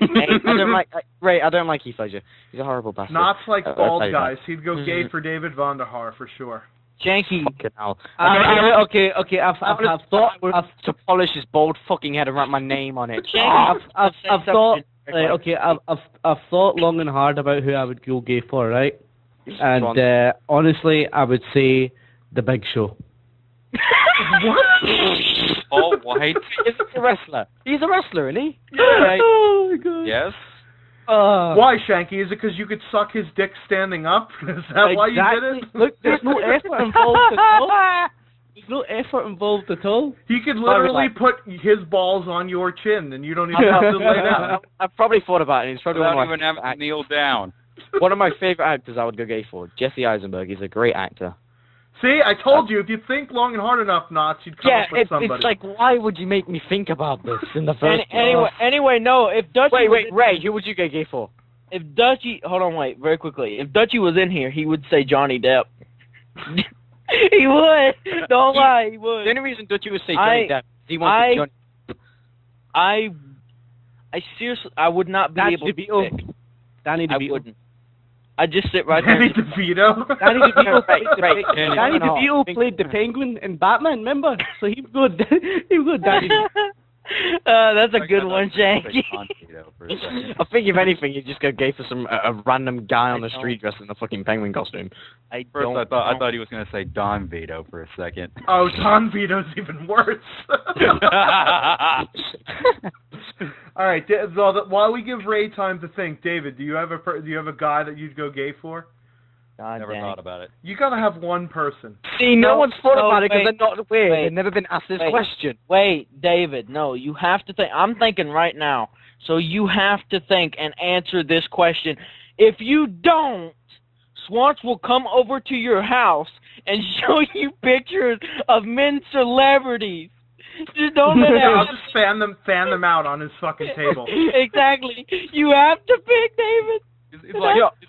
I don't like. I don't like Heath Ledger. He's a horrible bastard. Knots like bald tell you guys. He'd go gay for David Vonderhaar for sure. Janky. Fucking hell. Okay. I've thought. To polish his bald fucking head and write my name on it. I've thought. Right, okay, I've thought long and hard about who I would go gay for, right? And honestly, I would say the Big Show. What? All white. He's a wrestler. He's a wrestler, isn't he? Yeah. Oh my god. Yes. Why, Shanky? Is it because you could suck his dick standing up? Is that why you did it? Look, there's no effort involved at all. There's no effort involved at all. He could literally put his balls on your chin, and you don't even have to lay down. I've probably thought about it. He's probably Without one even of having to kneel down. one of my favorite actors. I would go gay for Jesse Eisenberg. He's a great actor. See, I told you, if you think long and hard enough, Knots, you'd come up with somebody. it's like, why would you make me think about this in the first place? Anyway, no. If Dutchie Wait, Ray, who would you go gay for? If Dutchie, hold on, wait, very quickly. If Dutchie was in here, he would say Johnny Depp. He would. Don't lie, he would. The only reason Dutchie would say Johnny Depp is he wanted Johnny. I seriously, I would not be able to pick. Danny I DeVito. wouldn't. I'd just sit right there. Danny DeVito. Danny DeVito Right. Danny DeVito played the Penguin in Batman, remember? So he would go Danny DeVito. That's a good one, Shanky. I think if anything, you'd just go gay for some a random guy on the street dressed in a fucking penguin costume. First, I thought he was going to say Don Vito for a second. Oh, Don Vito's even worse. All right, while we give Ray time to think, David, do you have a guy that you'd go gay for? Never thought about it. You gotta have one person. See, no one's thought about it because wait, they're not weird. wait, They've never been asked this question. Wait, David, no, you have to think. I'm thinking right now, so you have to think and answer this question. If you don't, Swans will come over to your house and show you pictures of men celebrities. Just don't let Yeah, I'll it. just fan them out on his fucking table. Exactly. You have to pick, David. It's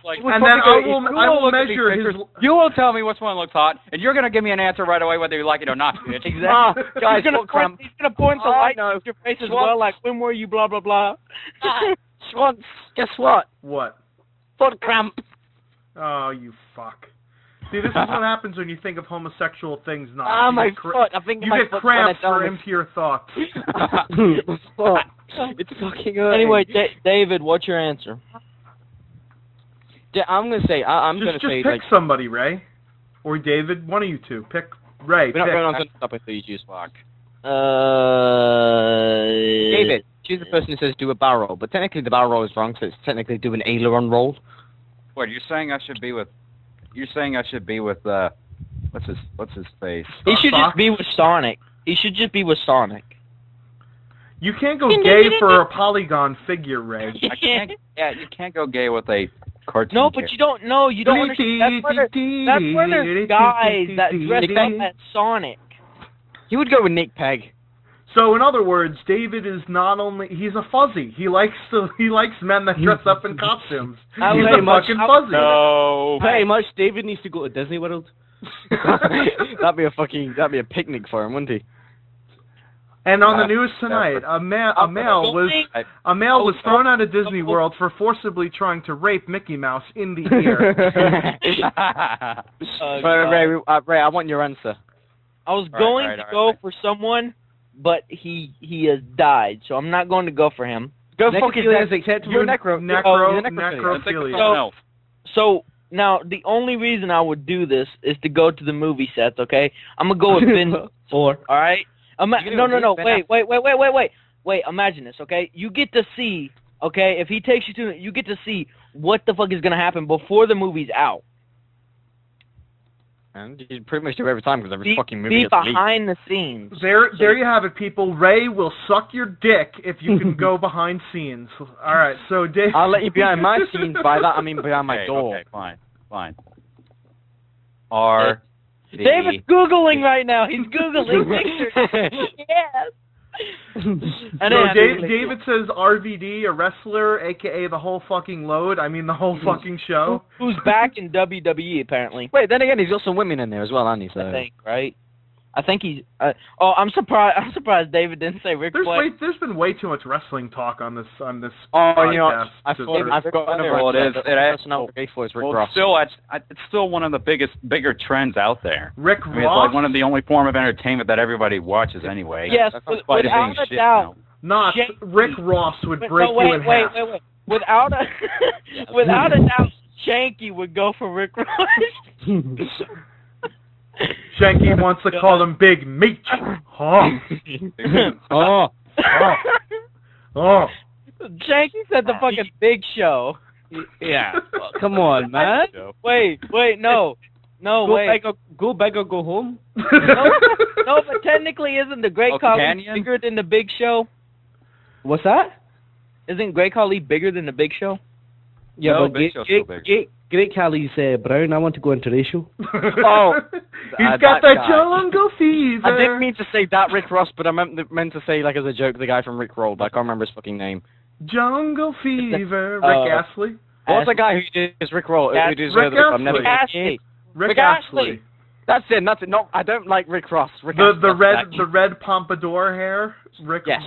like, And then I will measure his. You will tell me which one looks hot, and you're going to give me an answer right away whether you like it or not, bitch. Exactly. Guys, he's gonna point the light in your face as well, like when were you, blah blah blah. Swans, guess what? What? Foot cramp. Oh, you fuck. See, this is what happens when you think of homosexual things. Not. Ah, my You get foot. I think You my get foot cramps when I for tell impure thoughts. It's fucking hurting. Anyway, David, what's your answer? I'm gonna say I'm gonna just say pick like somebody, Ray, or David. One of you two. Pick Ray. we're not pick. going on to the topic, please use fuck. Uh. David, choose the person who says do a barrel roll, but technically the barrel roll is wrong, so it's technically do an aileron roll. What, you're saying I should be with? You're saying I should be with what's his face? He should Fox? just be with Sonic. He should just be with Sonic. You can't go gay for a polygon figure, Ray. I can't. Yeah, you can't go gay with a cartoon. No, but you don't know. You don't understand. That's where there's guys that dress up as Sonic. You would go with Nick Peg. So in other words, David is not only he's a fuzzy. He likes men that dress up in costumes. He's a fucking fuzzy. No. Pretty much, David needs to go to Disney World. That'd be a picnic for him, wouldn't he? And on the news tonight, a male was thrown out of Disney World for forcibly trying to rape Mickey Mouse in the ear. Ray, I want your answer. I was going to go for someone, but he has died, so I'm not going to go for him. Go fuck his Necrophilia is acceptable. You're necrophilia. So now the only reason I would do this is to go to the movie sets. Okay, I'm gonna go with Ben. Or All right. No. Wait. Imagine this. Okay, you get to see. Okay, if he takes you to, you get to see what the fuck is gonna happen before the movie's out. And you pretty much do every time because every fucking movie Be gets leaked. behind the scenes. There you have it, people. Ray will suck your dick if you can go behind scenes. All right, so Dave. I'll let you behind my scenes. By that I mean behind my door. Okay, fine. David's Googling right now. He's Googling pictures. Yes. So David says RVD, a wrestler, a.k.a. the whole fucking load. I mean the whole fucking show. Who's back in WWE, apparently. Wait, then again, he's got some women in there as well, hasn't he? So. I think, right? I think he's... I'm surprised David didn't say Ric Flair. There's been way too much wrestling talk on this podcast. I've got Well, it is. Ross. Still, it's still one of the bigger trends out there. Rick I mean, Ross? it's like one of the only form of entertainment that everybody watches anyway. Yes, Despite it being without a shit doubt. now. Rick Ross would break you in half. Wait. Without a doubt, Shanky would go for Rick Ross. Shanky wants to call him Big Meat. Oh. Shanky said the fucking Big Show. Yeah. Come on, man. Wait, no, wait. Go big or go home. No, but technically, isn't the Great Khali Canyon? bigger than the Big Show? What's that? Isn't Great Khali bigger than the Big Show? Yeah, No, but Big Show's still big. Great Khali's brown. I want to go interracial. Oh, he's got that guy. jungle fever. I didn't mean to say that Rick Ross, but I meant to say, like, as a joke, the guy from Rick Roll, but I can't remember his fucking name. Jungle fever. Rick Astley. What's the guy who does Rick Roll? Rick Astley. Rick Astley. That's it. No, I don't like Rick Ross. The red pompadour hair. Rick. Yes.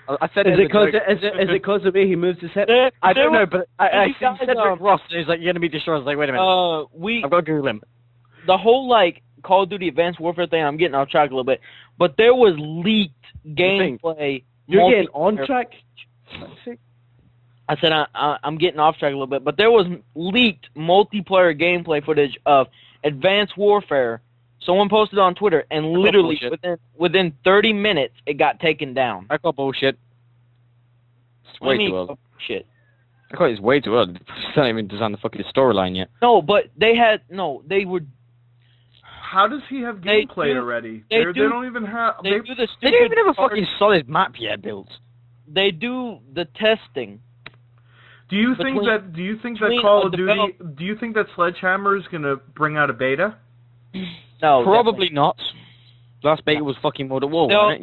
I said Is it because of the way he moves his head? I don't know, but I said Rick Ross. And he's like, you're gonna be destroyed. I was like, wait a minute. I've got to Google him. The whole Call of Duty Advanced Warfare thing. I'm getting off track a little bit, but there was leaked gameplay. You're getting on track. I said I'm getting off track a little bit, but there was leaked multiplayer gameplay footage of Advanced Warfare. Someone posted on Twitter, and literally within 30 minutes, it got taken down. I call bullshit. It's way too early. Shit. I call it's way too early. It's not even designed the fucking storyline yet. No, but they were. How does he have gameplay already? They don't even have. They do the They don't even have a fucking solid map yet built. They do the testing. Do you think that Call of Duty? Do you think that Sledgehammer is gonna bring out a beta? No, probably not. Last beta was fucking Modern Warfare.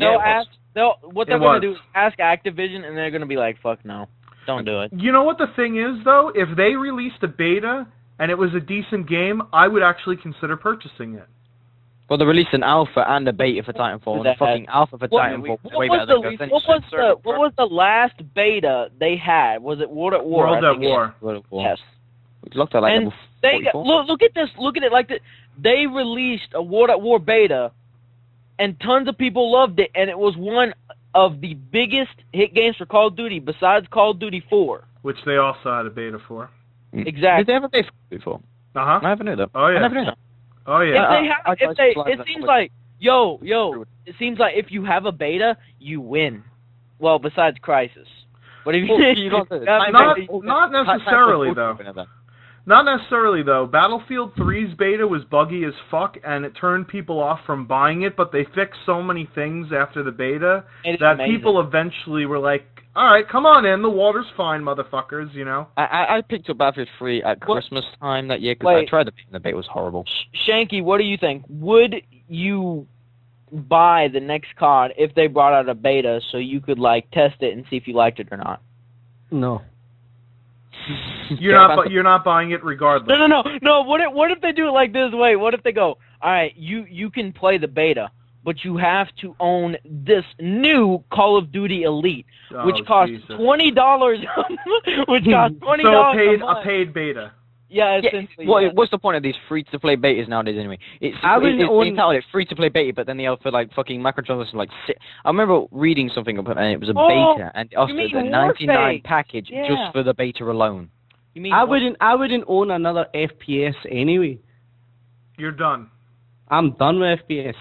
What they're going to do is ask Activision, and they're going to be like, fuck no, don't do it. You know what the thing is, though? If they released a beta and it was a decent game, I would actually consider purchasing it. Well, they released an alpha and a beta for Titanfall, and the fucking alpha for Titanfall was way better than what was the last beta they had? Was it World at War? World at War. Yes. It looked at like and look at this. Look at it like this. They released a World at War beta, and tons of people loved it, and it was one of the biggest hit games for Call of Duty besides Call of Duty 4. Which they also had a beta for. Exactly. Did they ever pay before? Uh-huh. I never knew that. Oh, yeah. I never knew that. Oh, yeah. It seems like, it seems like if you have a beta, you win. Well, besides Crisis. But if Not necessarily, though. Not necessarily, though. Battlefield 3's beta was buggy as fuck, and it turned people off from buying it, but they fixed so many things after the beta that people eventually were like, alright, come on in, the water's fine, motherfuckers, you know? I picked up Battlefield 3 at Christmas time that year, because I tried the beta, and the beta was horrible. Shanky, what do you think? Would you buy the next COD if they brought out a beta so you could, like, test it and see if you liked it or not? No. You're not buying it regardless. No. What if they do it like this? Wait, what if they go, all right, you can play the beta, but you have to own this new Call of Duty Elite, which costs $20. Which costs $20. So a paid beta. Yeah, essentially. Well, what's the point of these free-to-play betas nowadays anyway? It's entirely free-to-play beta, but then they offer like fucking microtransactions. Like, I remember reading something about, and it was a beta, and it offered a $99 package just for the beta alone. You mean I wouldn't own another FPS anyway. You're done. I'm done with FPS.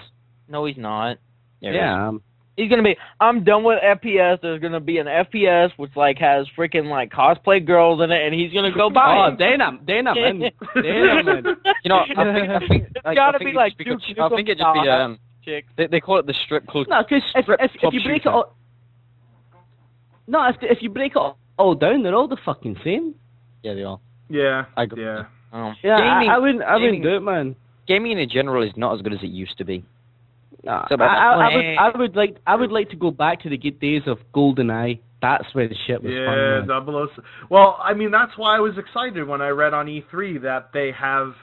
No, he's not. Yeah. He's gonna be. I'm done with FPS. There's gonna be an FPS which like has freaking like cosplay girls in it, and he's gonna go buy. Oh, then I'm in. You know, I think gotta be like Duke I think it just be chicks. They call it the strip club. No, because if you break it all, if you break it all down, they're all the fucking same. Yeah, they are. Yeah. Yeah. Yeah, I wouldn't do it, man. Gaming in general is not as good as it used to be. No, I would like to go back to the good days of GoldenEye. That's where the shit was fun. Yeah, 007. Well, I mean, that's why I was excited when I read on E3 that they have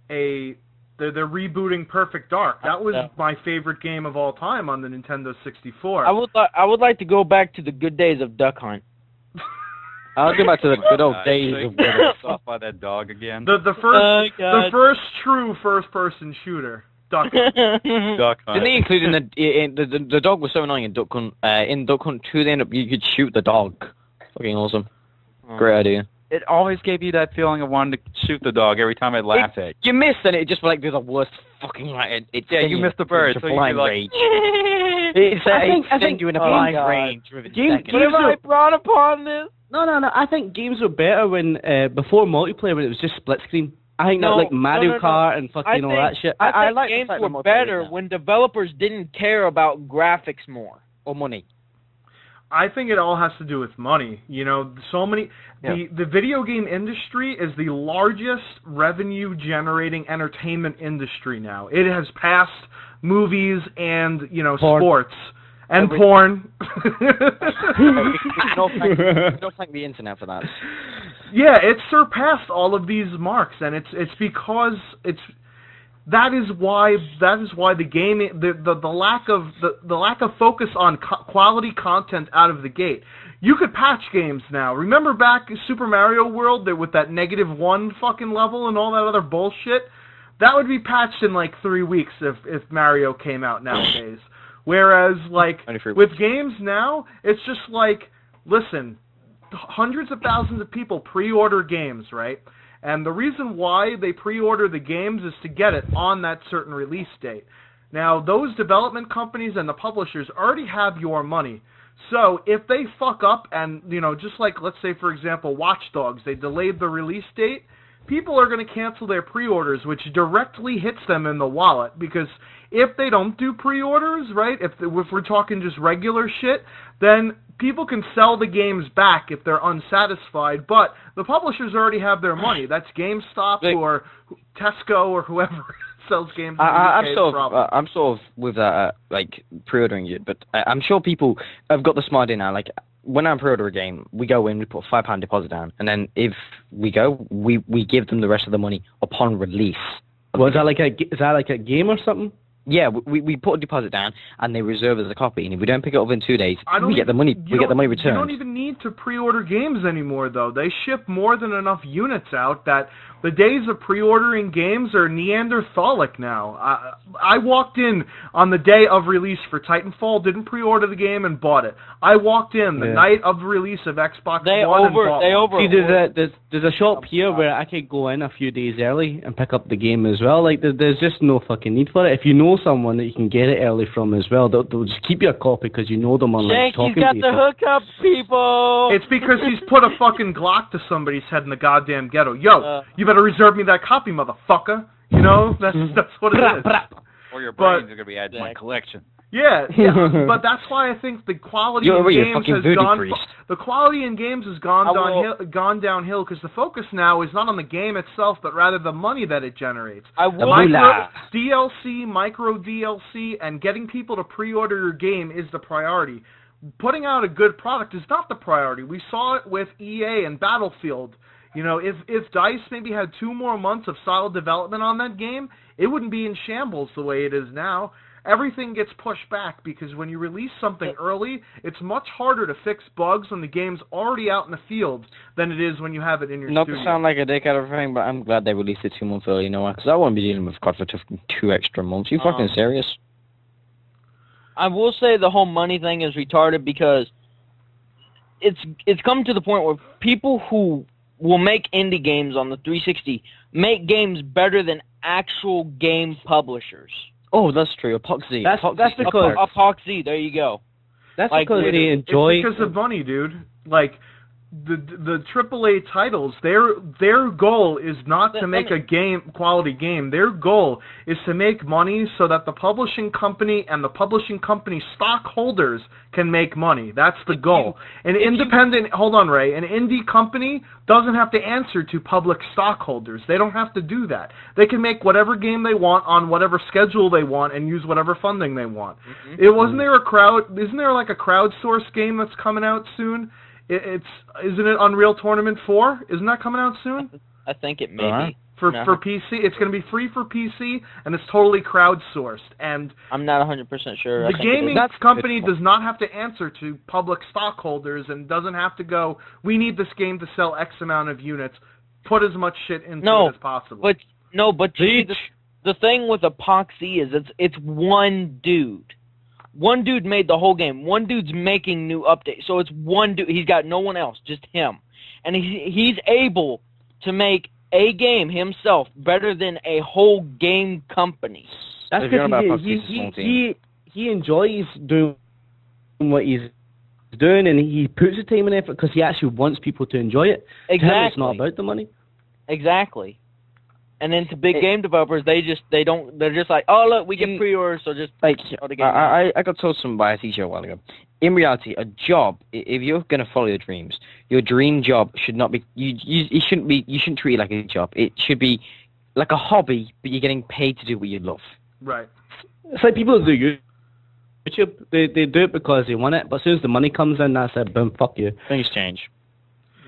they're rebooting Perfect Dark. That was my favorite game of all time on the Nintendo 64. I would like to go back to the good days of Duck Hunt. I'll go back to the good old days of off by that dog again. The first true first-person shooter. Duck Hunt. Duck Hunt. Didn't they include in the dog was so annoying in Duck Hunt. In Duck Hunt 2, you could shoot the dog. Fucking awesome. Great idea. It always gave you that feeling of wanting to shoot the dog every time it laughed at you. You missed, and it just like do the worst fucking like you missed the bird, so blind you rage. I think you in a blind range. Have I brought upon this? No. I think games were better when before multiplayer when it was just split screen. I think that like Mario Kart and fucking all that shit. I think games were better when developers didn't care about graphics more or money. I think it all has to do with money. You know, so many. The video game industry is the largest revenue-generating entertainment industry now. It has passed movies and sports and porn. Don't thank the internet for that. Yeah, it's surpassed all of these marks, and it's because that is why the gaming the lack of focus on quality content out of the gate. You could patch games now. Remember back in Super Mario World with that -1 fucking level and all that other bullshit? That would be patched in like 3 weeks if Mario came out nowadays. Whereas like with games now, it's just like, listen, hundreds of thousands of people pre-order games, right? And the reason why they pre-order the games is to get it on that certain release date. Now, those development companies and the publishers already have your money. So if they fuck up and, just like, let's say, for example, Watch Dogs, they delayed the release date, people are going to cancel their pre-orders, which directly hits them in the wallet. Because if they don't do pre-orders, right, if we're talking just regular shit, then people can sell the games back if they're unsatisfied, but the publishers already have their money. That's GameStop or Tesco or whoever sells games. I'm sort of with that, like pre-ordering it, but I'm sure people have got the smart idea now. Like when I pre-order a game, we go in, we put a £5 deposit down, and then if we go, we give them the rest of the money upon release. Well, is that like a game or something? Yeah, we put a deposit down, and they reserve as a copy. And if we don't pick it up in 2 days, we get the money. We get the money returned. You don't even need to pre-order games anymore, though. They ship more than enough units out that the days of pre-ordering games are Neanderthalic now. I walked in on the day of release for Titanfall, didn't pre-order the game, and bought it. I walked in the night of the release of Xbox One and bought it. See, there's a shop here where I could go in a few days early and pick up the game as well. Like, there's just no fucking need for it. If you know someone that you can get it early from as well, they'll just keep your copy because you know them on like talking to you. Got the hookup, people! It's because he's put a fucking Glock to somebody's head in the goddamn ghetto. Yo, you better reserve me that copy, motherfucker. You know, that's what it is. Or your brains are going to be added to my collection. Yeah, but that's why I think the quality in games has gone. The quality in games has gone downhill because the focus now is not on the game itself, but rather the money that it generates. DLC, micro DLC, and getting people to pre-order your game is the priority. Putting out a good product is not the priority. We saw it with EA and Battlefield. You know, if DICE maybe had 2 more months of solid development on that game, it wouldn't be in shambles the way it is now. Everything gets pushed back because when you release something early, it's much harder to fix bugs when the game's already out in the field than it is when you have it in your studio. Not to sound like a dick out of everything, but I'm glad they released it 2 months early, you know what? Because I won't be dealing with God for 2 extra months. You fucking serious? I will say the whole money thing is retarded because it's come to the point where people who will make indie games on the 360 make games better than actual game publishers. Oh, that's true. Epoxy. That's because Epoxy. There you go. That's like, because they enjoy. It's because of money, dude. Like the AAA titles, their goal is not to make a quality game. Their goal is to make money so that the publishing company and the publishing company stockholders can make money. That's the goal. An independent, hold on, Ray, an indie company doesn't have to answer to public stockholders. They don't have to do that. They can make whatever game they want on whatever schedule they want and use whatever funding they want. Isn't there like a crowdsourced game that's coming out soon? Isn't it Unreal Tournament 4? Isn't that coming out soon? I think it may be. For PC, it's going to be free for PC, and it's totally crowdsourced. And I'm not 100% sure. The gaming company does not have to answer to public stockholders and doesn't have to go, we need this game to sell X amount of units. Put as much shit into it as possible. But the thing with Epoxy is it's one dude. One dude made the whole game. One dude's making new updates. So it's one dude. He's got no one else, just him. And he's able to make a game himself better than a whole game company. That's because he enjoys doing what he's doing, and he puts the time and effort because he actually wants people to enjoy it. Exactly. It's not about the money. Exactly. And then to big game developers, they're just like, oh look, we get pre-orders, so just like I got told something by a teacher a while ago. In reality, a job, if you're gonna follow your dreams, your dream job should not be you shouldn't treat it like a job. It should be like a hobby, but you're getting paid to do what you love. Right. It's like people who do YouTube. They do it because they want it, but as soon as the money comes in, that's it. Boom, fuck you. Things change.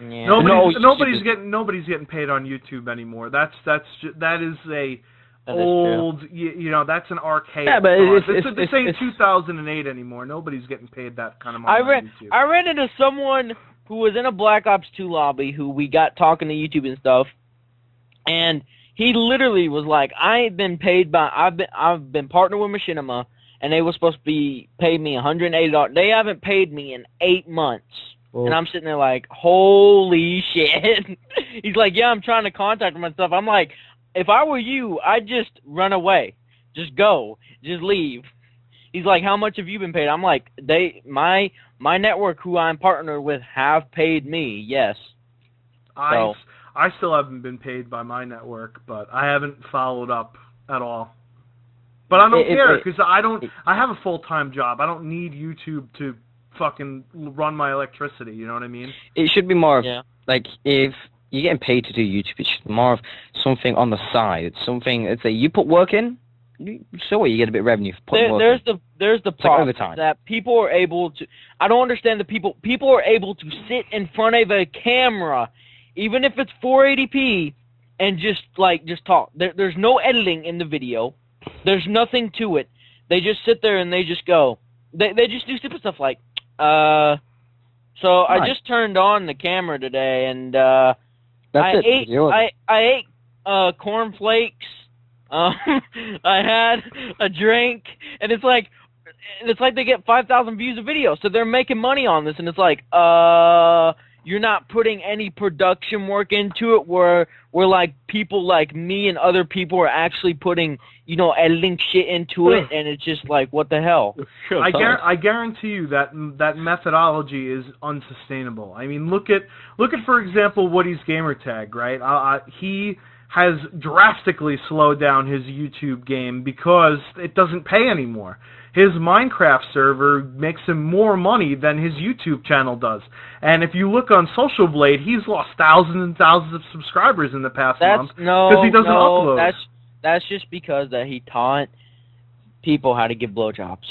Yeah. Nobody's getting paid on YouTube anymore. That is old. You know, that's an archaic. Yeah, but this ain't 2008 anymore. Nobody's getting paid that kind of money on YouTube. I ran into someone who was in a Black Ops 2 lobby who we got talking to YouTube and stuff, and he literally was like, I've been partnered with Machinima, and they were supposed to be paid me $180. They haven't paid me in 8 months. And I'm sitting there like, holy shit. He's like, yeah, I'm trying to contact him and stuff. I'm like, if I were you, I'd just run away. Just go. Just leave. He's like, how much have you been paid? I'm like, my network, who I'm partnered with, have paid me, yes. I still haven't been paid by my network, but I haven't followed up at all. But I don't care, because I have a full-time job. I don't need YouTube to fucking run my electricity, you know what I mean? It should be more of, like, if you're getting paid to do YouTube, it should be more of something on the side. It's something, it's you put work in, so what, you get a bit of revenue for putting work in. There's the problem that people are able to, I don't understand the people are able to sit in front of a camera, even if it's 480p, and just talk. There's no editing in the video. There's nothing to it. They just sit there and they just go. They just do stupid stuff like, so I just turned on the camera today and I ate cornflakes. I had a drink, and it's like they get 5,000 views a video, so they're making money on this, and it's like, you're not putting any production work into it where like people like me and other people are actually putting, you know, editing shit into it, and it's just like, what the hell? I guarantee you that methodology is unsustainable. I mean, look at for example Woody's gamertag, right? He has drastically slowed down his YouTube game because it doesn't pay anymore. His Minecraft server makes him more money than his YouTube channel does. And if you look on Social Blade, he's lost thousands and thousands of subscribers in the past month because he doesn't upload. That's just because that he taught people how to give blowjobs.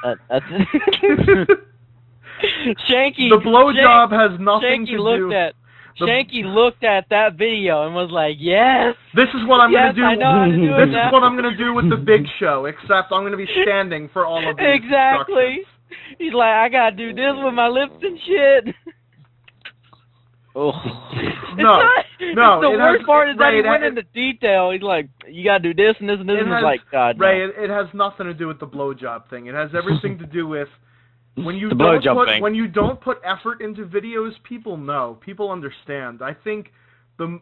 That's Shanky. The blowjob has nothing to do. Shanky looked at that video and was like, yes! This is what I'm going to do. I know how to do this is what I'm going to do with the big show, except I'm going to be standing for all of these Exactly. He's like, I got to do this with my lips and shit. No. The worst part is that he went into detail. He's like, you got to do this and this and this. And it's like, God, Ray, it has nothing to do with the blowjob thing. It has everything to do with when you don't put effort into videos, people know. People understand. I think the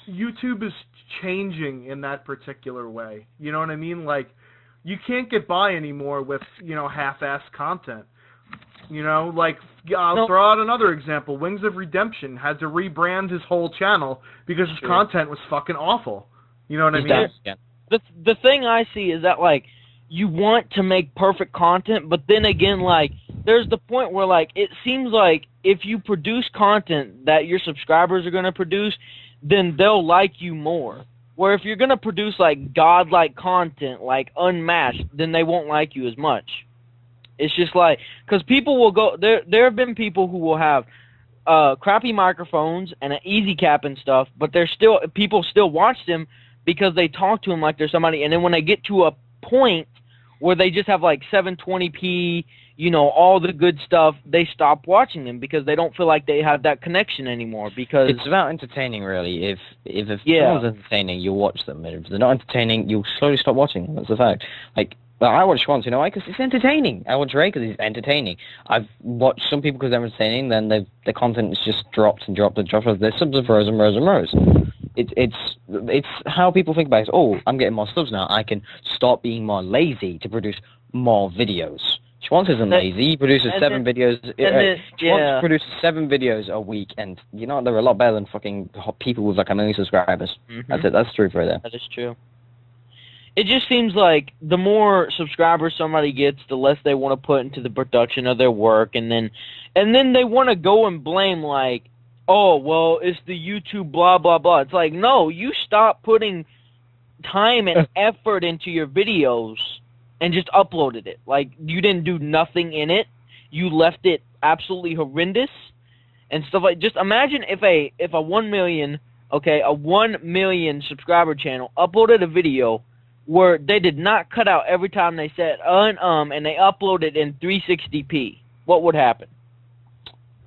YouTube is changing in that particular way. You know what I mean? Like, you can't get by anymore with, you know, half-assed content. You know, like, I'll throw out another example. Wings of Redemption had to rebrand his whole channel because his content was fucking awful. You know what I mean? The thing I see is that, like, you want to make perfect content, but then again, like, there's the point where, like, it seems like if you produce content that your subscribers are going to produce, then they'll like you more. Where if you're going to produce, like, godlike content, like, unmatched, then they won't like you as much. It's just like, because people will go, there have been people who will have crappy microphones and an easy cap and stuff, but people still watch them because they talk to them like they're somebody, and then when they get to a point where they just have like 720p, you know, all the good stuff, they stop watching them because they don't feel like they have that connection anymore. Because it's about entertaining, really. If someone's entertaining, you'll watch them. If they're not entertaining, you'll slowly stop watching them. That's the fact. Like, I watch Schwanz, you know why? Because it's entertaining. I watch Ray because he's entertaining. I've watched some people because they're entertaining, then the content is just dropped and dropped and dropped. Their subs have rose and rose and rose. It's how people think about it. Oh, I'm getting more subs now. I can stop being more lazy to produce more videos. Schwanz isn't lazy. He produces 7 videos. Schwanz produces 7 videos a week, and you know they're a lot better than fucking people with like 1 million subscribers. Mm-hmm. That's it. That's true for them. That is true. It just seems like the more subscribers somebody gets, the less they want to put into the production of their work, and then they want to go and blame like, oh, well, it's the YouTube blah blah blah. It's like, no, you stop putting time and effort into your videos and just uploaded it. Like, you didn't do nothing in it. You left it absolutely horrendous and stuff like. Just imagine if a 1 million subscriber channel uploaded a video where they did not cut out every time they said and they uploaded in 360p. What would happen?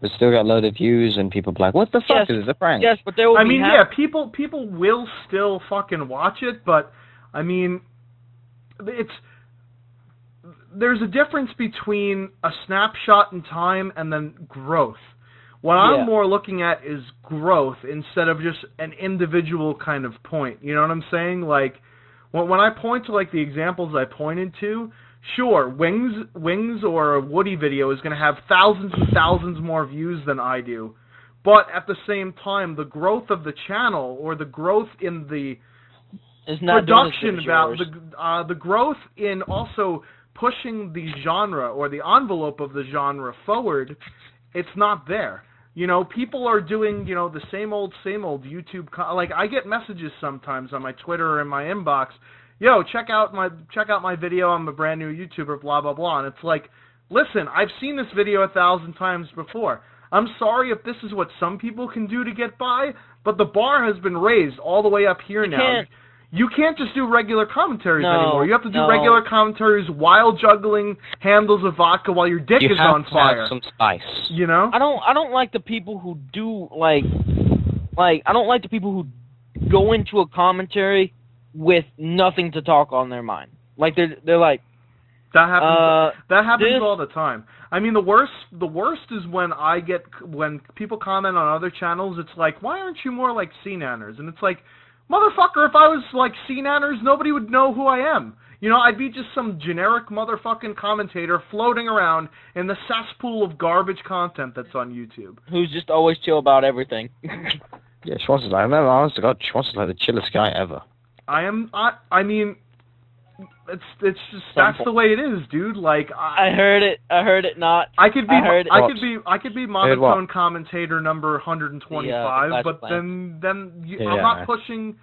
We still got a load of views, and people be like, "What the fuck is this a prank?" Yes, but there will be. People will still fucking watch it, but I mean, there's a difference between a snapshot in time and then growth. What I'm more looking at is growth instead of just an individual kind of point. You know what I'm saying? Like, when I point to like the examples I pointed to, sure, Wings or a Woody video is going to have thousands and thousands more views than I do, but at the same time, the growth of the channel or the growth in the production about the growth in also pushing the genre or the envelope of the genre forward, it's not there. You know, people are doing, you know, the same old YouTube. Like, I get messages sometimes on my Twitter or in my inbox, yo, check out my video. I'm a brand new YouTuber, blah blah blah. And it's like, listen, I've seen this video 1,000 times before. I'm sorry if this is what some people can do to get by, but the bar has been raised all the way up here now. You can't just do regular commentaries No, anymore. You have to do no. regular commentaries while juggling handles of vodka while your dick You is have on to fire. have some spice. You know? I don't like the people who do like I don't like the people who go into a commentary with nothing to talk on their mind. Like they're like That happens this- all the time. I mean, the worst is when people comment on other channels. It's like, why aren't you more like C-Nanners? And it's like, motherfucker, if I was like C-Nanners, nobody would know who I am. You know, I'd be just some generic motherfucking commentator floating around in the cesspool of garbage content that's on YouTube. who's just always chill about everything. Yeah, Schwartz is like, no, honest to God, Schwartz is like the chillest guy ever. I mean, it's just that's the way it is, dude. Like I heard it. Not. I could be I heard it. I could be monotone commentator number 125, The but plan. then Yeah. I'm not pushing.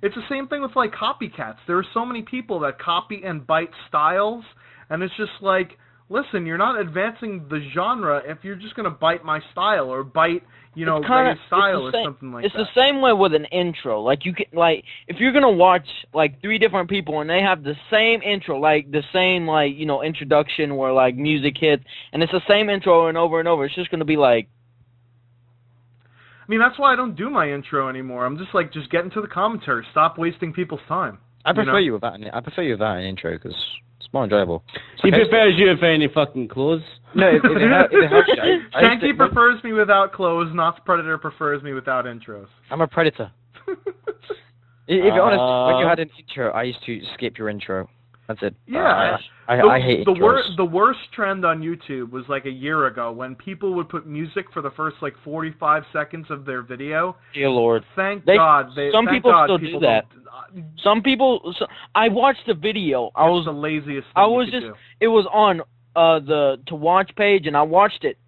It's the same thing with like copycats. There are so many people that copy and bite styles, and it's just like, listen, you're not advancing the genre if you're just gonna bite my style or bite, you know, Ray's style or something like it's that. the same way with an intro. Like you can, like, if you're gonna watch like 3 different people and they have the same intro, like the same introduction where like music hits, and it's the same intro and over, it's just gonna be like. I mean, that's why I don't do my intro anymore. I'm just like, just get into the commentary. Stop wasting people's time. I prefer you without an intro because it's more enjoyable. He prefers you without any fucking clothes. No, it helps you. Shanky prefers me without clothes. Knott's Predator prefers me without intros. I'm a predator. If you're honest, when you had an intro, I used to skip your intro. That's it. Yeah, I hate intros. The worst trend on YouTube was like a year ago when people would put music for the first like 45 seconds of their video. Dear Lord. Thank God. Some people still do that. don't. Some people. I watched the video. I was the laziest. I was just. It was on the to watch page, and I watched it,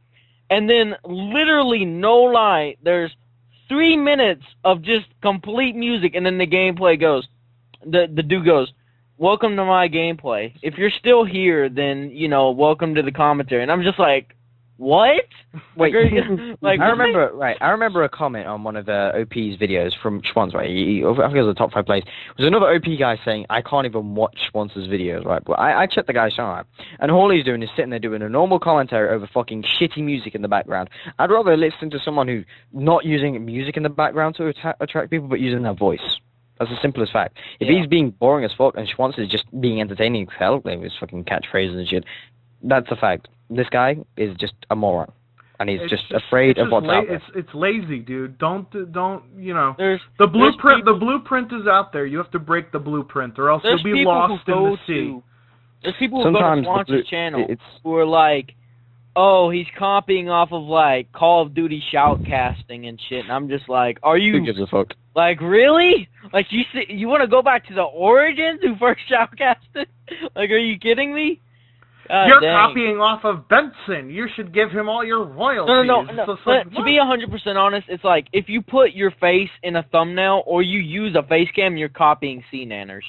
and then literally no lie, there's 3 minutes of just complete music, and then the gameplay goes. The dude goes, "Welcome to my gameplay. If you're still here, then welcome to the commentary." And I'm just like, "What?" Wait, like I remember a comment on one of OP's videos from Schwanz, right? I think it was the top 5 plays. It was another OP guy saying, "I can't even watch Schwanz's videos," right? But I checked the guy's channel out, and all he's doing is sitting there doing a normal commentary over fucking shitty music in the background. I'd rather listen to someone who's not using music in the background to attract people, but using their voice. That's the simplest fact. If he's being boring as fuck and Schwanz is just being entertaining as hell, like his fucking catchphrases and shit, that's a fact. This guy is just a moron, and he's just afraid of what's out there. It's lazy, dude. Don't There's the blueprint. The blueprint is out there. You have to break the blueprint, or else you'll be lost in the sea. There's people who go to Schwanz's channel who are like, "Oh, he's copying off of like Call of Duty shoutcasting and shit," and I'm just like, "Are you?" Who gives a fuck? Like, really? Like, you want to go back to the origins who first shoutcasted? Like, are you kidding me? You're copying off of Benson. You should give him all your royalties. No. Like, to be 100% honest, it's like, if you put your face in a thumbnail or you use a face cam, you're copying C-Nanners.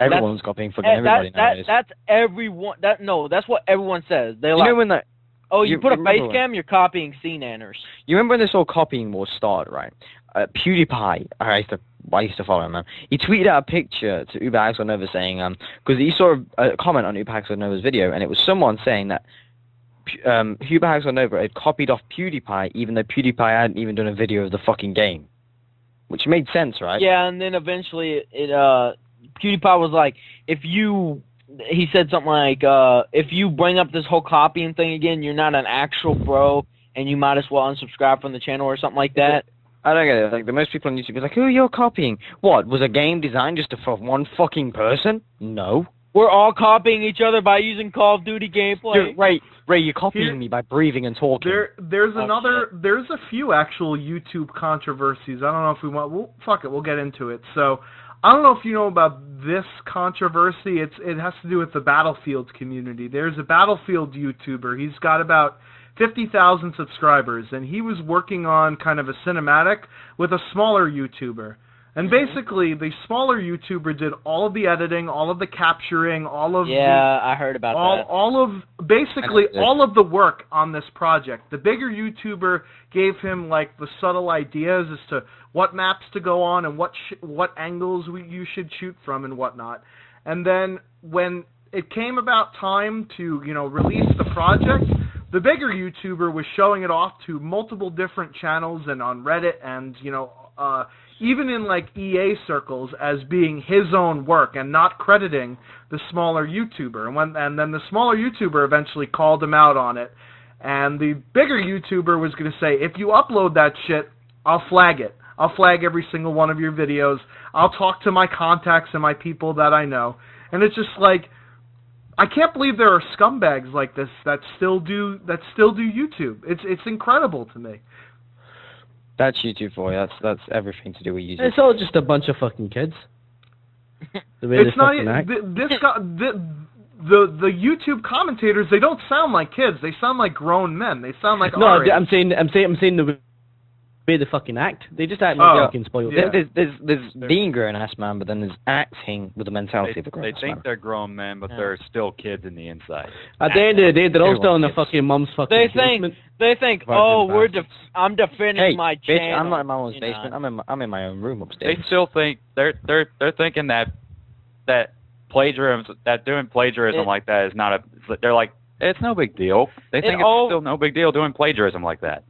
Everyone's copying fucking everybody nowadays. That's everyone. That's what everyone says. They're like, know when that... Oh, you put a face cam, you're copying C-Nanners. You remember when this whole copying war started, right? PewDiePie, I used to follow him, man. He tweeted out a picture to Uber Axel Nova saying, because he saw a comment on Uber Axel Nova's video, and it was someone saying that Uber Axel Nova had copied off PewDiePie, even though PewDiePie hadn't even done a video of the fucking game. Which made sense, right? Yeah, and then eventually PewDiePie was like, he said something like, if you bring up this whole copying thing again, you're not an actual pro, and you might as well unsubscribe from the channel or something like that. I don't get it. Like, the most people on YouTube are like, "Who you're copying? What, was a game designed just for one fucking person?" No. We're all copying each other by using Call of Duty gameplay. Ray, you're copying me by breathing and talking. There's a few actual YouTube controversies. I don't know if we want. Well, fuck it, we'll get into it. So, I don't know if you know about this controversy. It has to do with the Battlefield community. There's a Battlefield YouTuber. He's got about 50,000 subscribers, and he was working on kind of a cinematic with a smaller YouTuber. And basically, the smaller YouTuber did all of the editing, all of the capturing, all of I heard about that. All of the work on this project. The bigger YouTuber gave him like the subtle ideas as to what maps to go on and what angles you should shoot from and whatnot. And then when it came about time to release the project, the bigger YouTuber was showing it off to multiple different channels and on Reddit and even in like EA circles as being his own work and not crediting the smaller YouTuber. And then the smaller YouTuber eventually called him out on it. And the bigger YouTuber was going to say, if you upload that shit, I'll flag it. I'll flag every single one of your videos. I'll talk to my contacts and my people that I know. And it's just like, I can't believe there are scumbags like this that still do YouTube. It's incredible to me. That's YouTube for you. That's everything to do with YouTube. It's all just a bunch of fucking kids. The way It's they not fucking act. the YouTube commentators. They don't sound like kids. They sound like grown men. They sound like No, our age. I'm saying the way they fucking act. They just act like fucking spoiled. Yeah. There's being grown-ass man, but then there's acting with the mentality of a grown-ass They think man. they're grown men, but they're still kids in the inside. At the end of the day, they're all still in Everyone their fucking mum's fucking They basement. think, I'm defending my bitch, channel. I'm not in my mom's you know. basement. I'm in my own room They upstairs. still think they're thinking that plagiarism, that doing plagiarism like that is not a. They're like, it's no big deal. They think it's still no big deal doing plagiarism like that.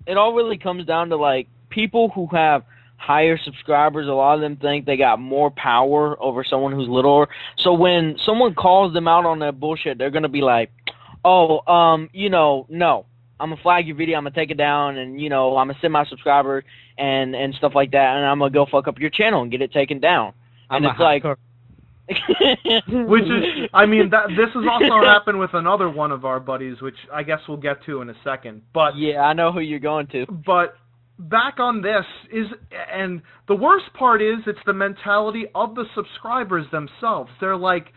It all really comes down to like people who have higher subscribers. A lot of them think they got more power over someone who's littler. So when someone calls them out on that bullshit, they're gonna be like, no, I'm gonna flag your video, I'm gonna take it down, and I'm gonna send my subscribers and stuff like that, and I'm gonna go fuck up your channel and get it taken down. And it's like, Which is, I mean, this has also happened with another one of our buddies, which I guess we'll get to in a second. But yeah, I know who you're going to. But back on this and the worst part is, it's the mentality of the subscribers themselves. They're like,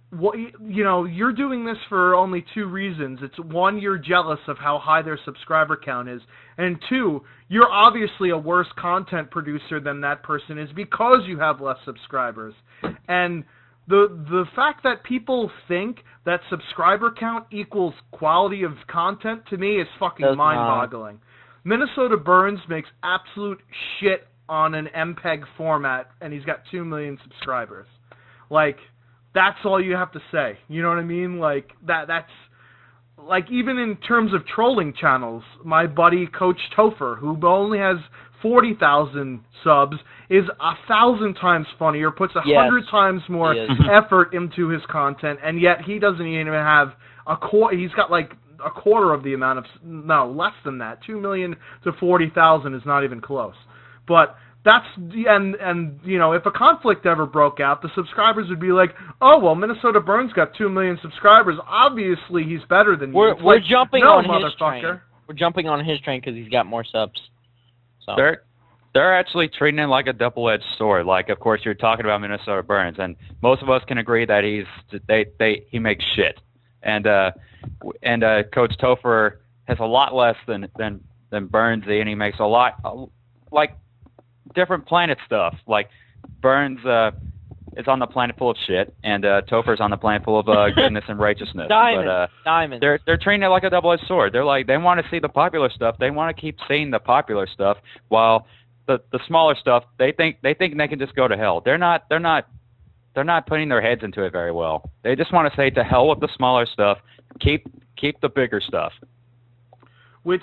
what, you're doing this for only two reasons. It's one, you're jealous of how high their subscriber count is, and two, you're obviously a worse content producer than that person is because you have less subscribers. And the fact that people think that subscriber count equals quality of content, to me, is fucking mind-boggling. Minnesota Burns makes absolute shit on an MPEG format, and he's got 2 million subscribers. Like, that's all you have to say. You know what I mean? Like, that's... Like, even in terms of trolling channels, my buddy Coach Topher, who only has 40,000 subs, is 1,000 times funnier, puts 100 times more effort into his content, and yet he doesn't even have a quarter. He's got like a quarter of the amount of, no, less than that. 2 million to 40,000 is not even close. But that's, and if a conflict ever broke out, the subscribers would be like, oh, well, Minnesota Burns got 2 million subscribers. Obviously, he's better than you. We're jumping on his motherfucker. train. We're jumping on his train because he's got more subs. So. They're actually treating it like a double-edged sword. Like, of course, you're talking about Minnesota Burns, and most of us can agree that he makes shit. And Coach Topher has a lot less than Burnsy, and he makes a lot like different planet stuff. Like Burns is on the planet full of shit, and Topher's on the planet full of goodness and righteousness. Diamonds. They're treating it like a double-edged sword. They're like, they want to see the popular stuff. They want to keep seeing the popular stuff, while the smaller stuff, they think they can just go to hell. They're not putting their heads into it very well. They just want to say, to hell with the smaller stuff. Keep the bigger stuff. Which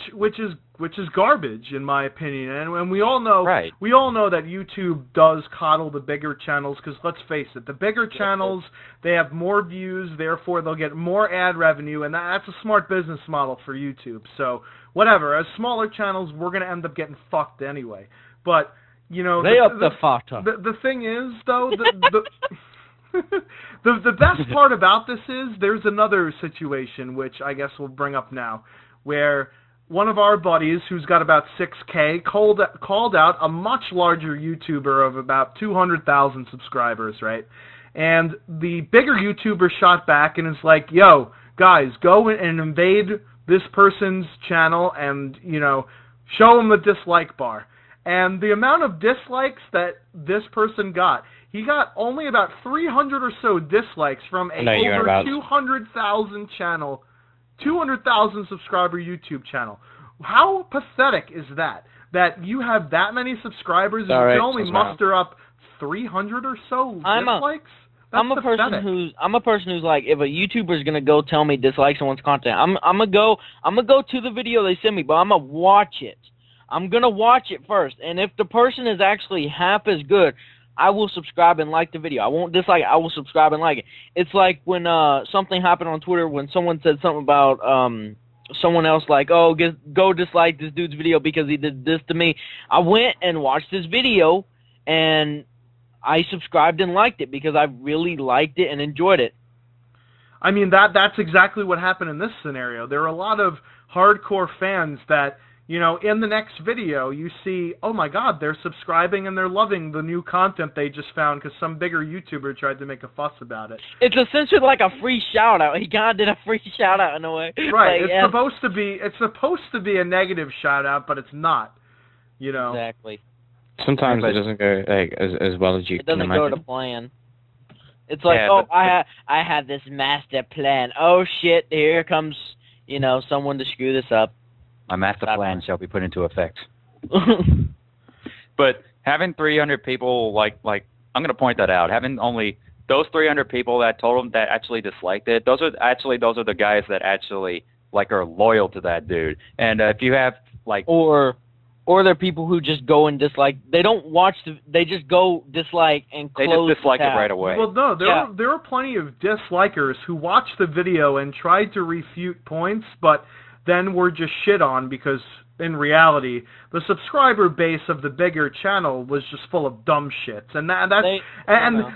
is garbage, in my opinion, and we all know that YouTube does coddle the bigger channels, because let's face it, the bigger channels, they have more views, therefore they'll get more ad revenue, and that's a smart business model for YouTube. So whatever, as smaller channels, we're gonna end up getting fucked anyway. But the thing is, though, the best part about this is there's another situation which I guess we'll bring up now, where one of our buddies, who's got about 6K, called out a much larger YouTuber of about 200,000 subscribers, right? And the bigger YouTuber shot back and is like, yo, guys, go and invade this person's channel and, show them the dislike bar. And the amount of dislikes that this person got, he got only about 300 or so dislikes from a over 200,000 subscriber YouTube channel. How pathetic is that? That you have that many subscribers and you can only muster up 300 or so dislikes? I'm a person who's like, if a YouTuber is gonna go tell me dislike someone's content, I'm gonna go to the video they send me, but I'm gonna watch it. I'm gonna watch it first, and if the person is actually half as good, I will subscribe and like the video. I won't dislike it. I will subscribe and like it. It's like when something happened on Twitter when someone said something about someone else, like, oh, go dislike this dude's video because he did this to me. I went and watched this video, and I subscribed and liked it because I really liked it and enjoyed it. I mean, that's exactly what happened in this scenario. There are a lot of hardcore fans that, you know, in the next video you see, oh my god, they're subscribing and they're loving the new content they just found because some bigger YouTuber tried to make a fuss about it. It's essentially like a free shout-out. He kind of did a free shout-out in a way. Right. Like, it's supposed to be a negative shout-out, but it's not. You know. Exactly. Sometimes it doesn't go as well as you can imagine. It doesn't go to plan. It's like, I had this master plan. Oh shit, here comes, you know, someone to screw this up. My master plan shall be put into effect. But having 300 people, like I'm going to point that out. Having only those 300 people that actually disliked it, those are the guys that actually are loyal to that dude. And if you have or there are people who just go and dislike. They don't watch they just go dislike and close. They just dislike it right away. Well, no, there are plenty of dislikers who watched the video and tried to refute points, but then were just shit on because in reality the subscriber base of the bigger channel was just full of dumb shits, and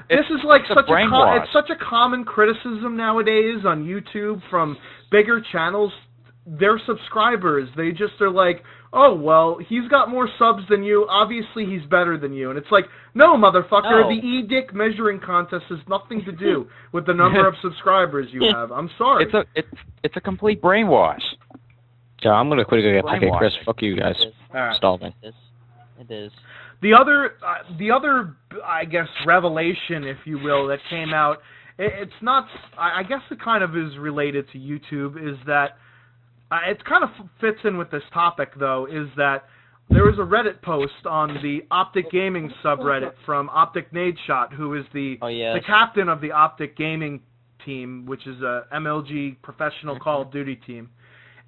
this is like such a common criticism nowadays on YouTube from bigger channels. Their subscribers, they just are like, oh, well, he's got more subs than you, obviously he's better than you. And it's like, no, motherfucker, the E-Dick measuring contest has nothing to do with the number of subscribers you have. I'm sorry. It's a complete brainwash. Yeah, I'm going to quickly get back at Chris. Fuck you guys. Stall me. It is. The other, I guess, revelation, if you will, that came out, it's not, I guess it kind of is related to YouTube, is that, it kind of fits in with this topic, though, is that there was a Reddit post on the Optic Gaming subreddit from Optic Nadeshot, who is the captain of the Optic Gaming team, which is a MLG professional Call of Duty team.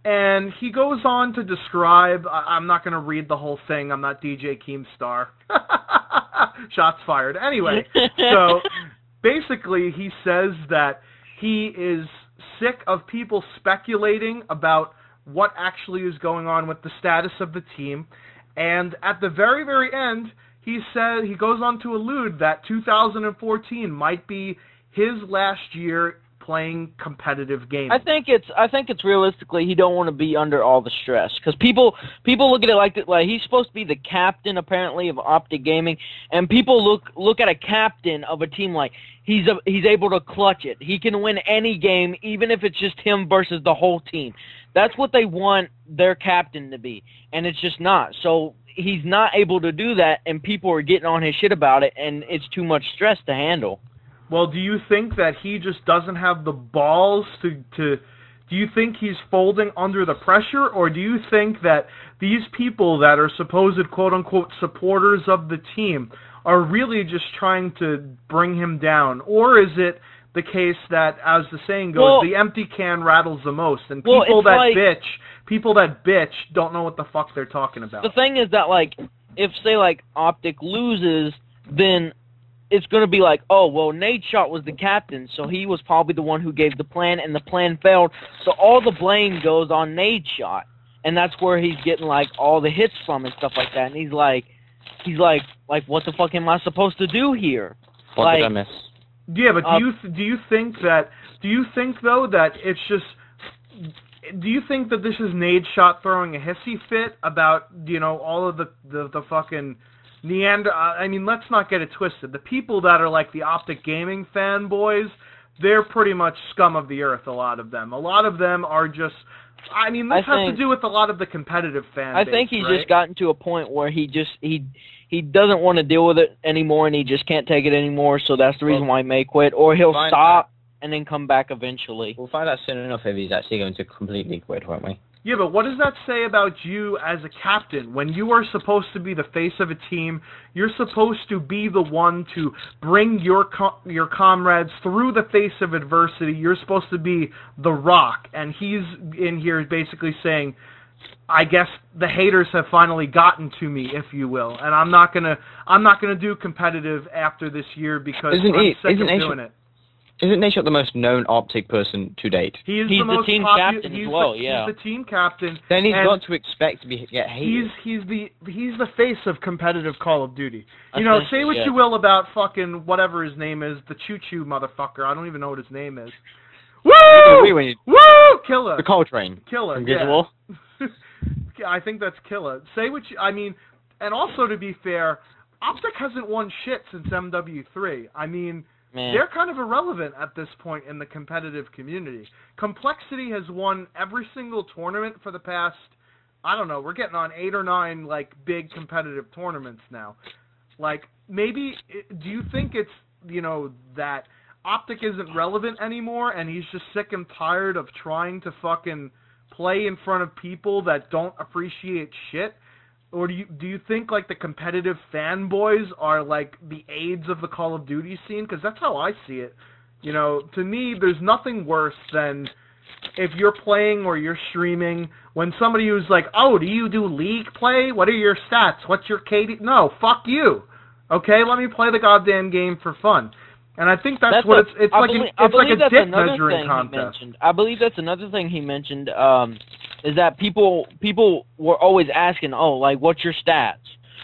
And he goes on to describe, I'm not going to read the whole thing, I'm not DJ Keemstar. Shots fired. Anyway, so basically he says that he is sick of people speculating about what actually is going on with the status of the team, and at the very, very end, he goes on to allude that 2014 might be his last year playing competitive gaming. I think it's realistically he don't want to be under all the stress, because people look at it like he's supposed to be the captain apparently of Optic Gaming, and people look at a captain of a team like he's able to clutch it. He can win any game, even if it's just him versus the whole team. That's what they want their captain to be, and it's just not. So he's not able to do that, and people are getting on his shit about it, and it's too much stress to handle. Well, do you think that he just doesn't have the balls to do you think he's folding under the pressure, or do you think that these people that are supposed quote-unquote supporters of the team are really just trying to bring him down? Or is it the case that, as the saying goes, the empty can rattles the most, and people that bitch don't know what the fuck they're talking about? The thing is that, if, say, Optic loses, then it's going to be like, oh, well, Nadeshot was the captain, so he was probably the one who gave the plan, and the plan failed, so all the blame goes on Nadeshot, and that's where he's getting, all the hits from and stuff like that, and he's like, what the fuck am I supposed to do here? What did I miss? Yeah, but do you think though that it's just, do you think that this is Nadeshot throwing a hissy fit about, all of the fucking I mean, let's not get it twisted. The people that are like the Optic Gaming fanboys, they're pretty much scum of the earth, a lot of them. A lot of them are just I mean, this has to do with a lot of the competitive fan base, I think he's right? just gotten to a point where he doesn't want to deal with it anymore, and he just can't take it anymore. So that's the reason why he may quit, or he'll stop and then come back eventually. We'll find out soon enough if he's actually going to completely quit, won't we? Yeah, but what does that say about you as a captain? When you are supposed to be the face of a team, you're supposed to be the one to bring your comrades through the face of adversity. You're supposed to be the rock, and he's in here basically saying, I guess the haters have finally gotten to me, if you will, and I'm not gonna do competitive after this year because I'm sick of doing it. Isn't Nadeshot the most known Optic person to date? He's the team captain as well. He's the team captain. Then he's got to expect to get hated. He's the face of competitive Call of Duty. You know, say what you will about fucking whatever his name is, the choo-choo motherfucker. I don't even know what his name is. Woo! Woo! Killer. The Coltrane. Killer. Invisible. Yeah. I think that's Killer. Say what you... I mean, and also to be fair, Optic hasn't won shit since MW3. I mean... Man. They're kind of irrelevant at this point in the competitive community. Complexity has won every single tournament for the past, I don't know, we're getting on 8 or 9, like, big competitive tournaments now. Like, maybe, do you think it's, you know, that Optic isn't relevant anymore and he's just sick and tired of trying to fucking play in front of people that don't appreciate shit? Or do you think, like, the competitive fanboys are, like, the aides of the Call of Duty scene? Because that's how I see it. You know, to me, there's nothing worse than if you're playing or you're streaming, when somebody who's like, oh, do you do League play? What are your stats? What's your KD? No, fuck you. Okay, let me play the goddamn game for fun. And I think that's what it's like a dick measuring contest. I believe that's another thing he mentioned, is that people were always asking, oh, like, what's your stats?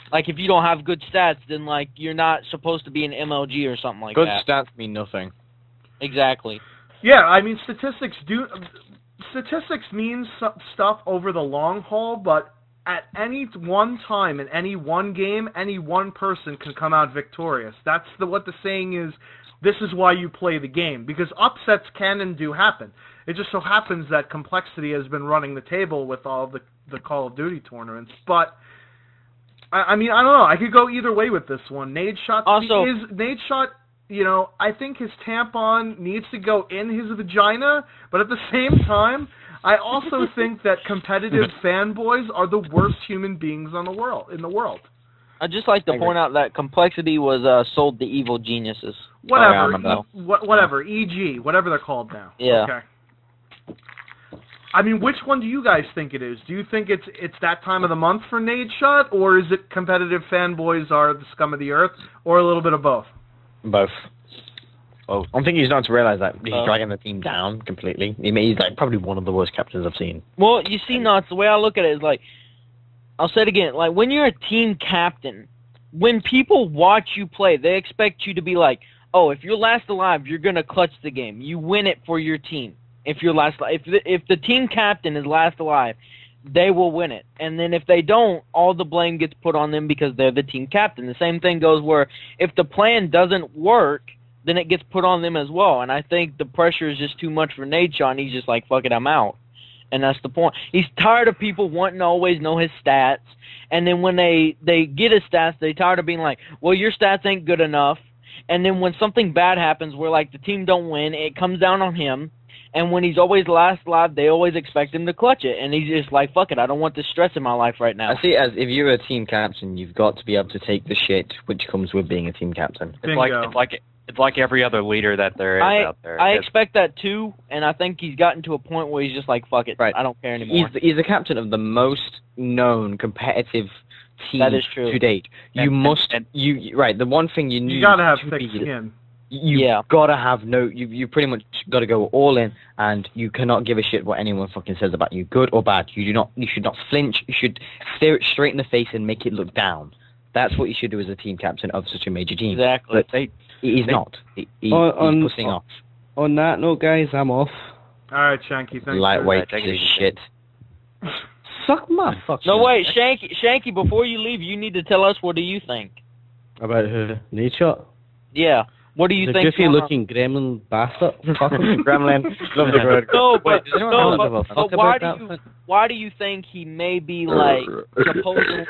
Like, if you don't have good stats, then, like, you're not supposed to be an MLG or something like that. Good stats mean nothing. Exactly. Yeah, I mean, statistics mean stuff over the long haul, but at any one time in any one game, any one person can come out victorious. That's what the saying is. This is why you play the game, because upsets can and do happen. It just so happens that Complexity has been running the table with all the Call of Duty tournaments. But, I mean, I don't know. I could go either way with this one. Nadeshot, you know, I think his tampon needs to go in his vagina, but at the same time, I also think that competitive fanboys are the worst human beings in the world. I'd just like to point out that Complexity was sold to evil geniuses. Whatever, whatever, EG, whatever they're called now. Yeah. Okay. I mean, which one do you guys think it is? Do you think it's that time of the month for Nadeshot, or is it competitive fanboys are the scum of the earth, or a little bit of both? Both. Oh, I think he's not to realize that he's dragging the team down completely. He's like probably one of the worst captains I've seen. Well, you see, Knots, the way I look at it is like, I'll say it again, like when you're a team captain, when people watch you play, they expect you to be like, oh, if you're last alive, you're gonna clutch the game. You win it for your team. If you're if the team captain is last alive, they will win it. And then if they don't, all the blame gets put on them because they're the team captain. The same thing goes where if the plan doesn't work, then it gets put on them as well. And I think the pressure is just too much for Nadeshot, and he's just like, fuck it, I'm out. And that's the point. He's tired of people wanting to always know his stats. And then when they get his stats, they're tired of being like, well, your stats ain't good enough. And then when something bad happens where, like, the team don't win, it comes down on him. And when he's always last alive, they always expect him to clutch it. And he's just like, fuck it, I don't want the stress in my life right now. I see it as if you're a team captain, you've got to be able to take the shit which comes with being a team captain. It's like every other leader that there is out there. I expect that too, and I think he's gotten to a point where he's just like, fuck it, I don't care anymore. He's the captain of the most known competitive team that is true. to date. The one thing you gotta have thick skin. You gotta have you pretty much gotta go all in, and you cannot give a shit what anyone fucking says about you, good or bad. You should not flinch. You should stare it straight in the face and make it look down. That's what you should do as a team captain of such a major team. Exactly. But he's not. He's pushing off. On that note, guys, I'm off. All right, Shanky, thanks. Lightweight piece of shit. Suck my fucking... No, wait, Shanky, before you leave, you need to tell us what do you think. About who? Nadeshot? Yeah. What do you The think? goofy looking gremlin bastard. Fuck him. Gremlin. Love the word. No, Wait, but, does anyone no, else but, give a but fuck why about do that? why do you think he may be like supposedly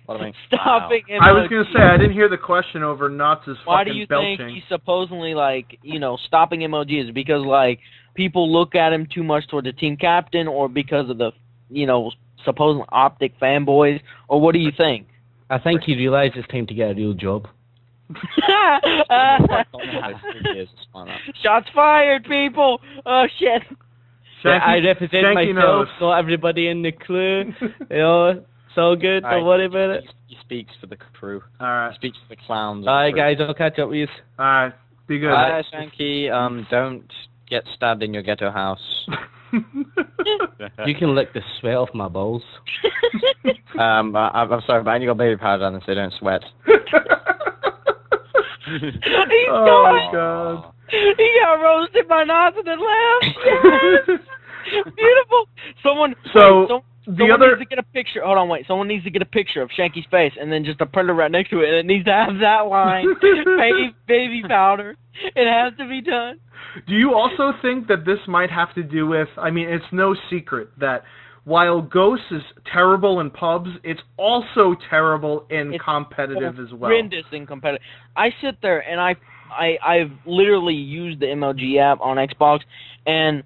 What I mean? stopping MLG? I was going to say, I didn't hear the question over Knott's Why do fucking you belching. think he's supposedly like, stopping MLG? Is it because like people look at him too much toward the team captain, or because of the, supposed optic fanboys, or what do you think? I think he realised it's time to get a real job. Shots fired, people! Oh shit! I represent Shanky myself, knows. not everybody in the crew. It's all good. Don't worry about it. He speaks for the crew. All right. He speaks for the clowns. All right, guys, I'll catch up with you. All right. Be good. Shanky, don't get stabbed in your ghetto house. You can lick the sweat off my balls. I'm sorry, but I only got baby powder on, so they don't sweat. He's Oh going! my god. He got roasted by Knots and then left. Yes! Beautiful. Someone needs to get a picture. Hold on, wait. Someone needs to get a picture of Shanky's face and then just a printer right next to it, and it needs to have that line. baby powder. It has to be done. Do you also think that this might have to do with, I mean, it's no secret that while Ghost is terrible in pubs, it's also terrible in competitive as well. Horrendous in competitive. I sit there and I've literally used the MLG app on Xbox, and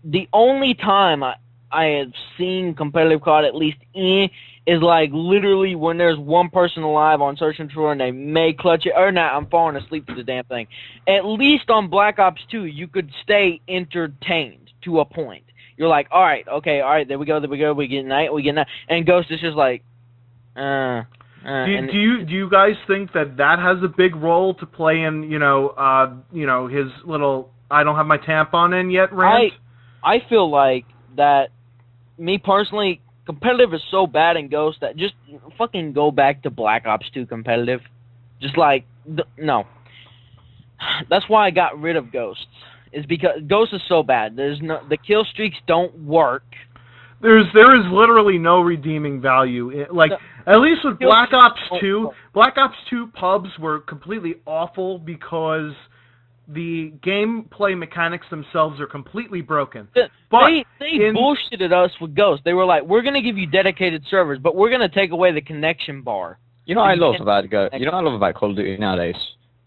the only time I have seen competitive COD at least is like literally when there's one person alive on Search and Destroy and they may clutch it, or not, I'm falling asleep to the damn thing. At least on Black Ops 2, you could stay entertained to a point. You're like, all right, there we go, we get night, and Ghost is just like, do you guys think that has a big role to play in, his little I don't have my tampon in yet rant? I feel like that, me personally, competitive is so bad in Ghost that just fucking go back to Black Ops 2 competitive. Just like, no. That's why I got rid of Ghosts. Is because Ghost is so bad. The kill streaks don't work. There is literally no redeeming value. At least with Black Ops 2, Black Ops 2 pubs were completely awful because the gameplay mechanics themselves are completely broken. But they bullshitted us with Ghost. They were like, we're going to give you dedicated servers, but we're going to take away the connection bar. You know what I love about Call of Duty nowadays?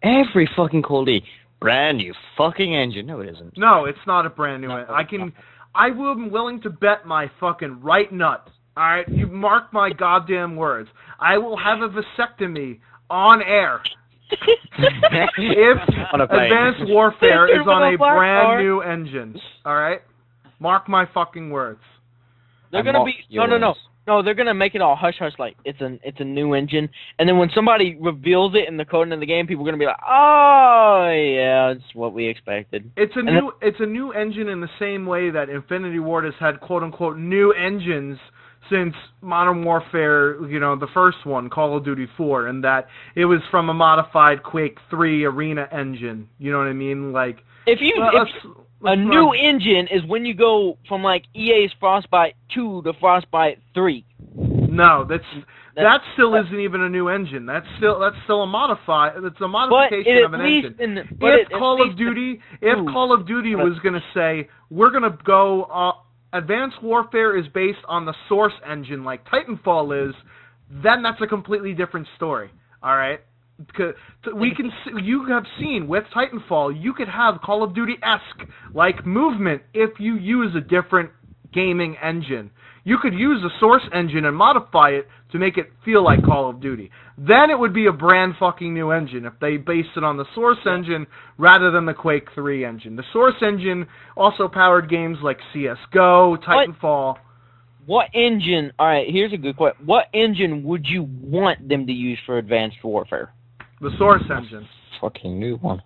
Every fucking Call of Duty, brand new fucking engine. No, it isn't. No, it's not a brand new engine. I'm willing to bet my fucking right nut. All right, you mark my goddamn words. I will have a vasectomy on air if Advanced Warfare is on a brand new engine. All right, mark my fucking words. They're gonna be no. They're gonna make it all hush hush like it's a new engine, and then when somebody reveals it in the coding of the game, people are gonna be like, oh yeah, it's what we expected. It's a new engine in the same way that Infinity Ward has had quote unquote new engines since Modern Warfare, the first one, Call of Duty 4, and that it was from a modified Quake 3 Arena engine. You know what I mean? Like, a new engine is when you go from like EA's Frostbite 2 to Frostbite 3. No, that still isn't even a new engine. That's still a modification of an engine. But if Call of Duty was going to say, we're going to go Advanced Warfare is based on the Source engine like Titanfall is, then that's a completely different story. All right? You have seen with Titanfall, you could have Call of Duty-esque like movement if you use a different gaming engine. You could use the Source engine and modify it to make it feel like Call of Duty. Then it would be a brand fucking new engine if they based it on the Source engine rather than the Quake 3 engine. The Source engine also powered games like CSGO, Titanfall. What engine? All right, here's a good question. What engine would you want them to use for Advanced Warfare? The Source engine. Fucking new one.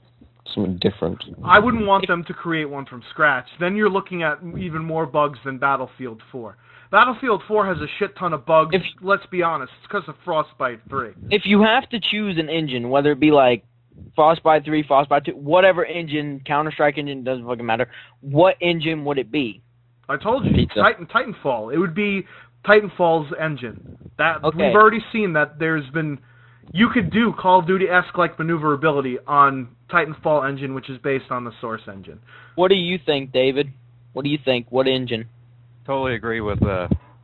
Something different. I wouldn't want them to create one from scratch. Then you're looking at even more bugs than Battlefield 4. Battlefield 4 has a shit ton of bugs. Let's be honest, it's because of Frostbite 3. If you have to choose an engine, whether it be like Frostbite 3, Frostbite 2, whatever engine, Counter-Strike engine, doesn't fucking matter, what engine would it be? I told you, Titanfall. It would be Titanfall's engine. We've already seen that there's been, you could do Call of Duty-esque like maneuverability on Titanfall engine, which is based on the Source engine. What do you think, David? What do you think? What engine? Totally agree with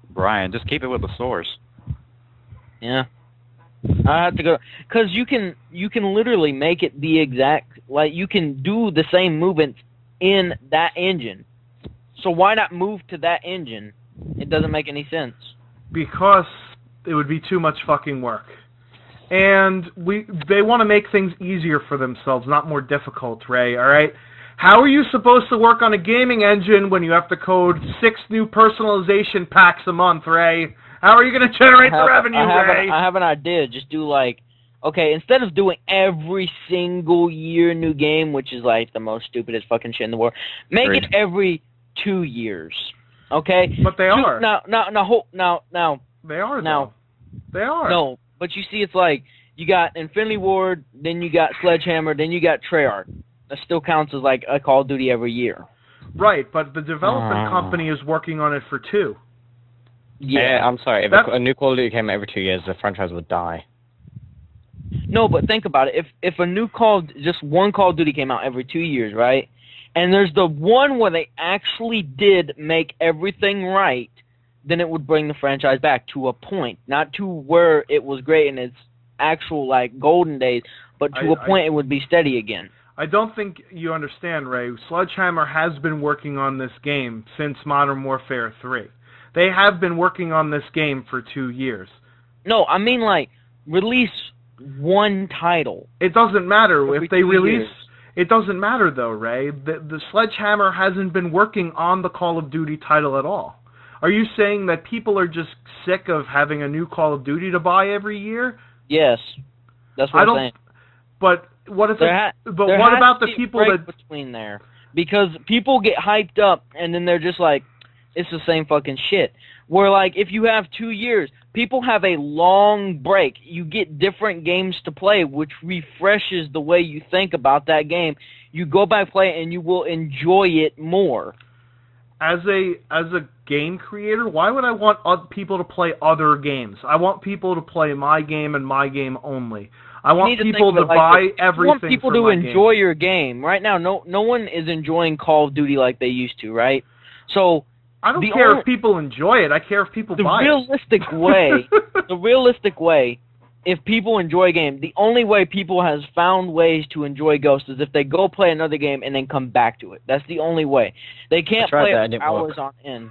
Brian. Just keep it with the Source. Yeah. I have to go, because you can literally make it the exact, like, you can do the same movements in that engine. So why not move to that engine? It doesn't make any sense. Because it would be too much fucking work. And they want to make things easier for themselves, not more difficult, Ray, alright? How are you supposed to work on a gaming engine when you have to code 6 new personalization packs a month, Ray? How are you going to generate the revenue, Ray? I have an idea. Just do, like, okay, instead of doing every single year new game, which is, like, the most stupidest fucking shit in the world, make it every 2 years, okay? But they are. Now. They are, now. though. They are. No, but you see, it's like, you got Infinity Ward, then you got Sledgehammer, then you got Treyarch. That still counts as, like, a Call of Duty every year. Right, but the development company is working on it for 2. Yeah, I'm sorry. If a new Call of Duty came out every 2 years, the franchise would die. No, but think about it. If a new just one Call of Duty came out every 2 years, right? And there's the one where they actually did make everything right, then it would bring the franchise back to a point, not to where it was great in its actual, like, golden days, but to a point it would be steady again. I don't think you understand, Ray. Sledgehammer has been working on this game since Modern Warfare 3. They have been working on this game for 2 years. No, I mean, like, release one title. It doesn't matter if they release... years. It doesn't matter, though, Ray. The Sledgehammer hasn't been working on the Call of Duty title at all. Are you saying that people are just sick of having a new Call of Duty to buy every year? Yes. That's what I'm saying. But what if what about the people that... between there? Because people get hyped up, and then they're just like, it's the same fucking shit. Where, like, if you have 2 years, people have a long break. You get different games to play, which refreshes the way you think about that game. You go back, play it, and you will enjoy it more. As a game creator, why would I want people to play other games? I want people to play my game and my game only. I want people to buy everything. You want people to enjoy your game. Right now, no one is enjoying Call of Duty like they used to, right? So I don't care if people enjoy it. I care if people buy it. The realistic way, if people enjoy a game, the only way people has found ways to enjoy Ghost is if they go play another game and then come back to it. That's the only way. They can't play it for hours on end.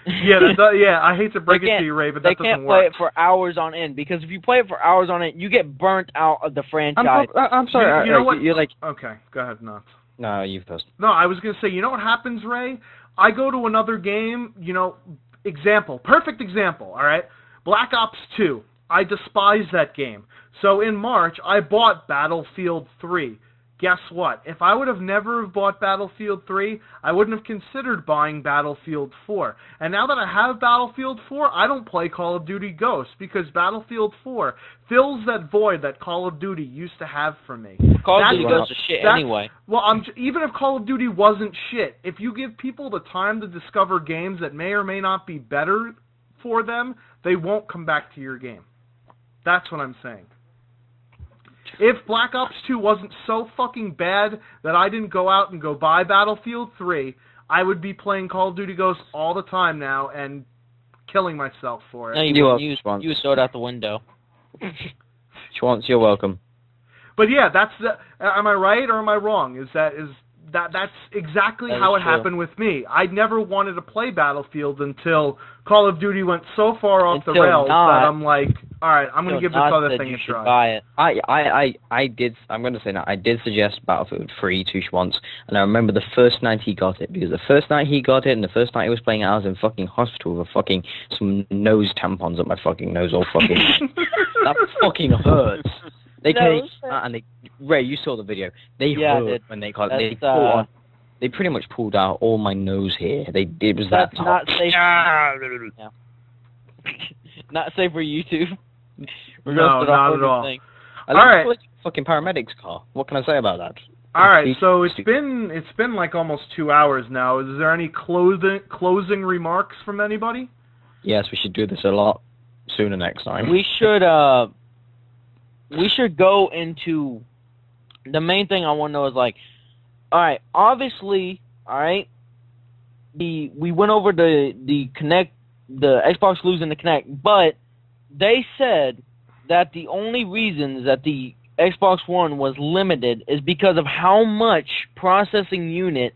Yeah, I hate to break it to you, Ray, but that doesn't work. They can't play it for hours on end, because if you play it for hours on end, you get burnt out of the franchise. I'm sorry. You know what? You're like... Okay, go ahead, Nuts. No, you first. No, I was going to say, you know what happens, Ray? I go to another game, perfect example, all right? Black Ops 2. I despise that game. So in March, I bought Battlefield 3. Guess what? If I would have never bought Battlefield 3, I wouldn't have considered buying Battlefield 4. And now that I have Battlefield 4, I don't play Call of Duty Ghosts, because Battlefield 4 fills that void that Call of Duty used to have for me. Call of Duty Ghosts is shit anyway. Well, even if Call of Duty wasn't shit, if you give people the time to discover games that may or may not be better for them, they won't come back to your game. That's what I'm saying. If Black Ops 2 wasn't so fucking bad that I didn't go out and go buy Battlefield 3, I would be playing Call of Duty Ghosts all the time now and killing myself for it. No, you throw it out the window. Schwantz, you're welcome. But yeah, am I right or am I wrong? That's exactly how it happened with me. I never wanted to play Battlefield until Call of Duty went so far off the rails that I'm like, all right, I'm going to give this other thing a try. Buy it. I'm going to say now, I did suggest Battlefield 3 to Schwantz, and I remember the first night he got it, because the first night he got it, and the first night he was playing it, I was in fucking hospital with fucking some nose tampons at my fucking nose, all fucking... That fucking hurts. They came and Ray, you saw the video. They hurt when they got it. They pretty much pulled out all my nose hair. It was that's that not safe. Not safe for YouTube. No, not at all. I like fucking paramedics car. What can I say about that? All right, so it's been like almost 2 hours now. Is there any closing remarks from anybody? Yes, we should do this a lot sooner next time. We should we should go into the main thing I want to know is like, all right, obviously, all right, we went over the Kinect, the Xbox losing the Kinect, but they said that the only reasons that the Xbox One was limited is because of how much processing unit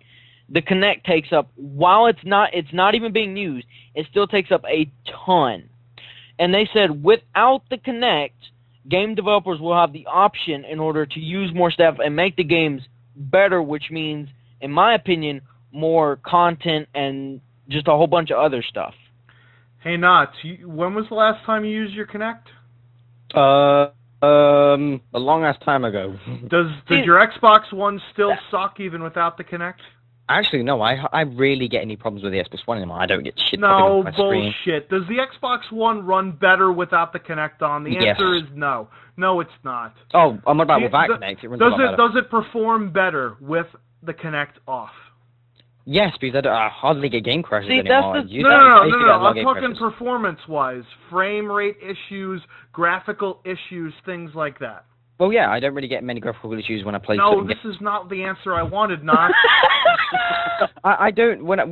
the Kinect takes up. While it's not even being used, it still takes up a ton. And they said without the Kinect, game developers will have the option in order to use more stuff and make the games better, which means, in my opinion, more content and just a whole bunch of other stuff. Hey, Knots, when was the last time you used your Kinect? A long ass time ago. Does your Xbox One still suck even without the Kinect? Actually, no. I rarely get any problems with the Xbox One anymore. I don't get shit. No, popping up my screen. bullshit. Does the Xbox One run better without the Kinect on? The answer is no. No, it's not. Oh, what about without Kinect? It runs a lot better. Does it perform better with the Kinect off? Yes, because I hardly get game crashes See, anymore. No. I'm talking performance-wise. Frame rate issues, graphical issues, things like that. Well, yeah, I don't really get many graphical issues when I play. No, this is not the answer I wanted, Knox. I don't. When I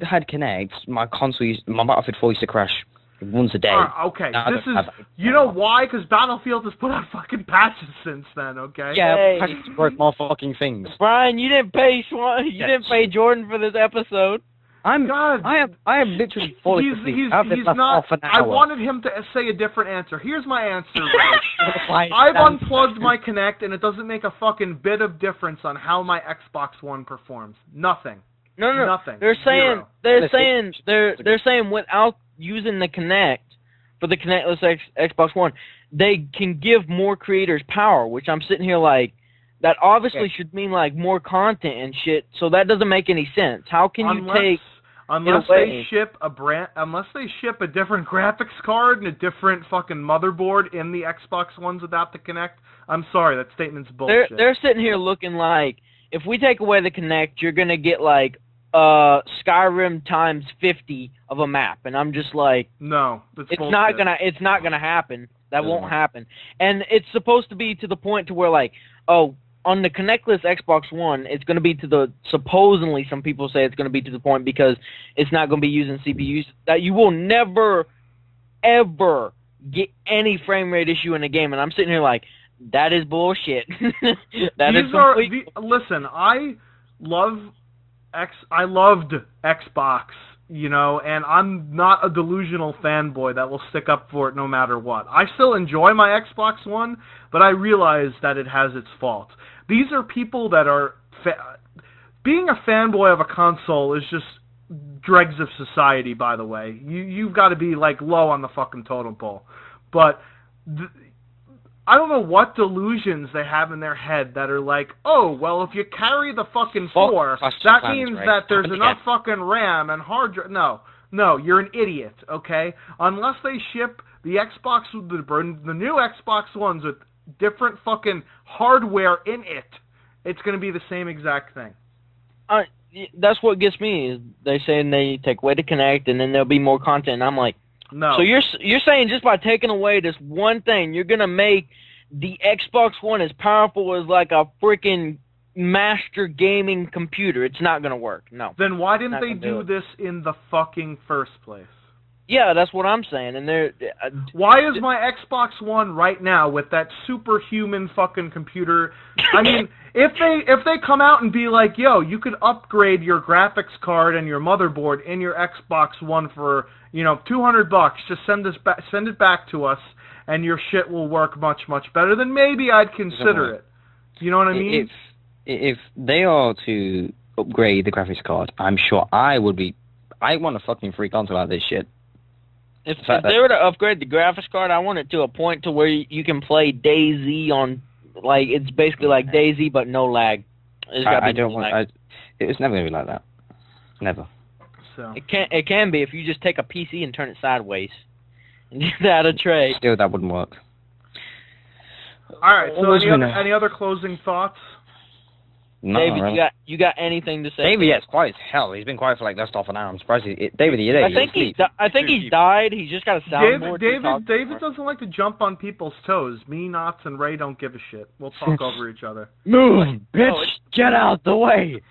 had Kinect, my console my Battlefield 4 used to crash once a day. Okay, this is. You know why? Because Battlefield has put out fucking patches since then. Okay. Yeah, hey. patches broke more fucking things. Brian, you didn't pay didn't pay Jordan for this episode. I am literally falling asleep. He's not. Half an hour. I wanted him to say a different answer. Here's my answer. Right? I've unplugged my Kinect, and it doesn't make a fucking bit of difference on how my Xbox One performs. Nothing. No. Nothing. They're saying without using the Kinect for the Kinect-less Xbox One, they can give more creators power. Which I'm sitting here like, that obviously should mean like more content and shit. So that doesn't make any sense. How can you take? Unless they ship a different graphics card and a different fucking motherboard in the Xbox Ones without the Kinect, I'm sorry, that statement's bullshit. They're sitting here looking like, if we take away the Kinect, you're gonna get like Skyrim times 50 of a map, and I'm just like, no, that's it's bullshit. not gonna happen. That won't happen. And it's supposed to be to the point to where like, oh, on the Kinect-less Xbox One, it's going to be supposedly some people say it's going to be to the point because it's not going to be using CPUs, that you will never, ever get any frame rate issue in a game. And I'm sitting here like, that is bullshit. Listen, I loved Xbox, you know, and I'm not a delusional fanboy that will stick up for it no matter what. I still enjoy my Xbox One, but I realize that it has its faults. These are people that are... being a fanboy of a console is just dregs of society, by the way. You've got to be, like, low on the fucking totem pole. But I don't know what delusions they have in their head that are like, oh, well, if you carry the fucking 4, that means that there's enough fucking RAM and hard drive. No, you're an idiot, okay? Unless they ship the the new Xbox Ones with different fucking hardware in it, it's going to be the same exact thing. That's what gets me, is they saying they take away the Kinect and then there'll be more content, and I'm like, no. So you're saying just by taking away this one thing, you're going to make the Xbox One as powerful as like a freaking master gaming computer? It's not going to work. No. Then why didn't they do this in the fucking first place? Yeah, that's what I'm saying. And why is my Xbox One right now with that superhuman fucking computer? I mean, if they come out and be like, yo, you could upgrade your graphics card and your motherboard in your Xbox One for, you know, $200, just send it back to us, and your shit will work much, much better, then maybe I'd consider it. You know what I mean? If they are to upgrade the graphics card, I'm sure I want a fucking free console out of this shit. If they were to upgrade the graphics card, I want it to a point to where you can play DayZ on, like, it's basically like DayZ but no lag. It's never gonna be like that. Never. So It can be if you just take a PC and turn it sideways and get out of tray. Still, that wouldn't work. All right. So any other closing thoughts? No, David, really. you got anything to say? David, yeah, it's quiet as hell. He's been quiet for like less than half an hour. I'm surprised. David, are you there? I think he's died. He's just got a soundboard. David doesn't like to jump on people's toes. Me, Knots, and Ray don't give a shit. We'll talk over each other. Move, bitch! Get out the way!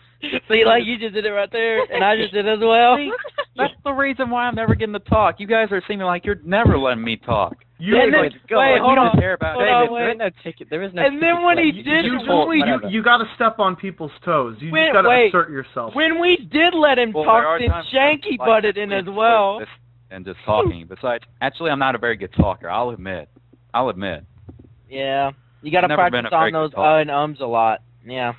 See, like, you just did it right there, and I just did it as well. See, that's the reason why I'm never getting to talk. You guys are seeming like you're never letting me talk. Wait, hold on. Care about David, wait. there is no ticket. There is no. And then when he did, You got to step on people's toes. You just got to assert yourself. when we did let him talk, then Shanky butted in as well. And just talking. Besides, actually, I'm not a very good talker. I'll admit. Yeah, you got to practice on those and ums a lot. Yeah.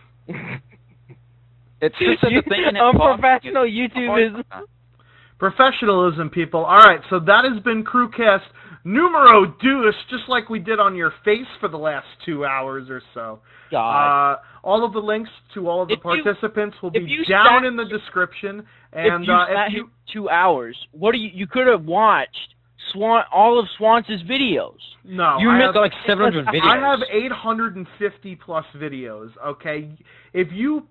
It's just such a thing. Unprofessional YouTube is. Professionalism, people. All right, so that has been Crewcast numero dos, just like we did on your face for the last 2 hours or so. God. All of the links to all of the participants will be down down in the description. And if you 2 hours, what do you could have watched all of Swance's videos. No, you missed like 700 videos. I have 850 plus videos. Okay, if you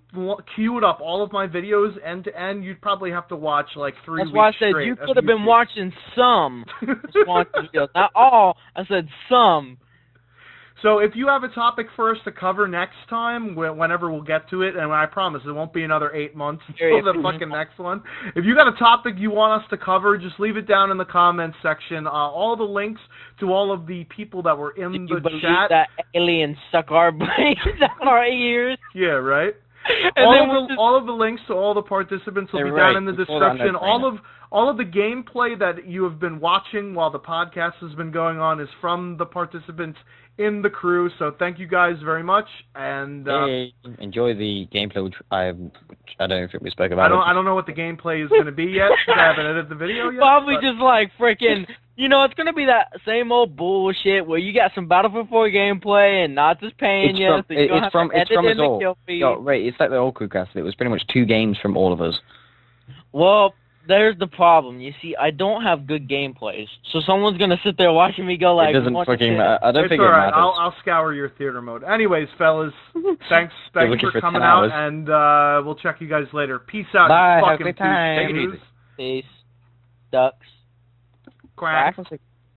queued up all of my videos end to end, you'd probably have to watch like 3 weeks straight. That's why I said you could have been watching some Swance's videos, not all. I said some. So if you have a topic for us to cover next time, whenever we'll get to it, and I promise it won't be another 8 months until the fucking next one. If you got a topic you want us to cover, just leave it down in the comments section. All the links to all of the people that were in the chat. That aliens suck our brains out our ears. Yeah, right. And all of the links to all the participants will be down in the description. All of the gameplay that you have been watching while the podcast has been going on is from the participants in the crew. So thank you guys very much, and enjoy the gameplay. Which I don't know if we spoke about. I don't know what the gameplay is going to be yet. I haven't edited the video yet. Probably just like freaking. You know, it's going to be that same old bullshit where you got some Battlefield 4 gameplay and not just paying you. So you it's from us all. Yo, right, it's like the old Crewcast. It was pretty much 2 games from all of us. Well, there's the problem. You see, I don't have good gameplays, so someone's gonna sit there watching me go like. It doesn't fucking matter. I don't think it matters. I'll scour your theater mode. Anyways, fellas, thanks for coming out, and we'll check you guys later. Peace out. Bye. You have a good time. Take it easy. Peace. Ducks. Quack.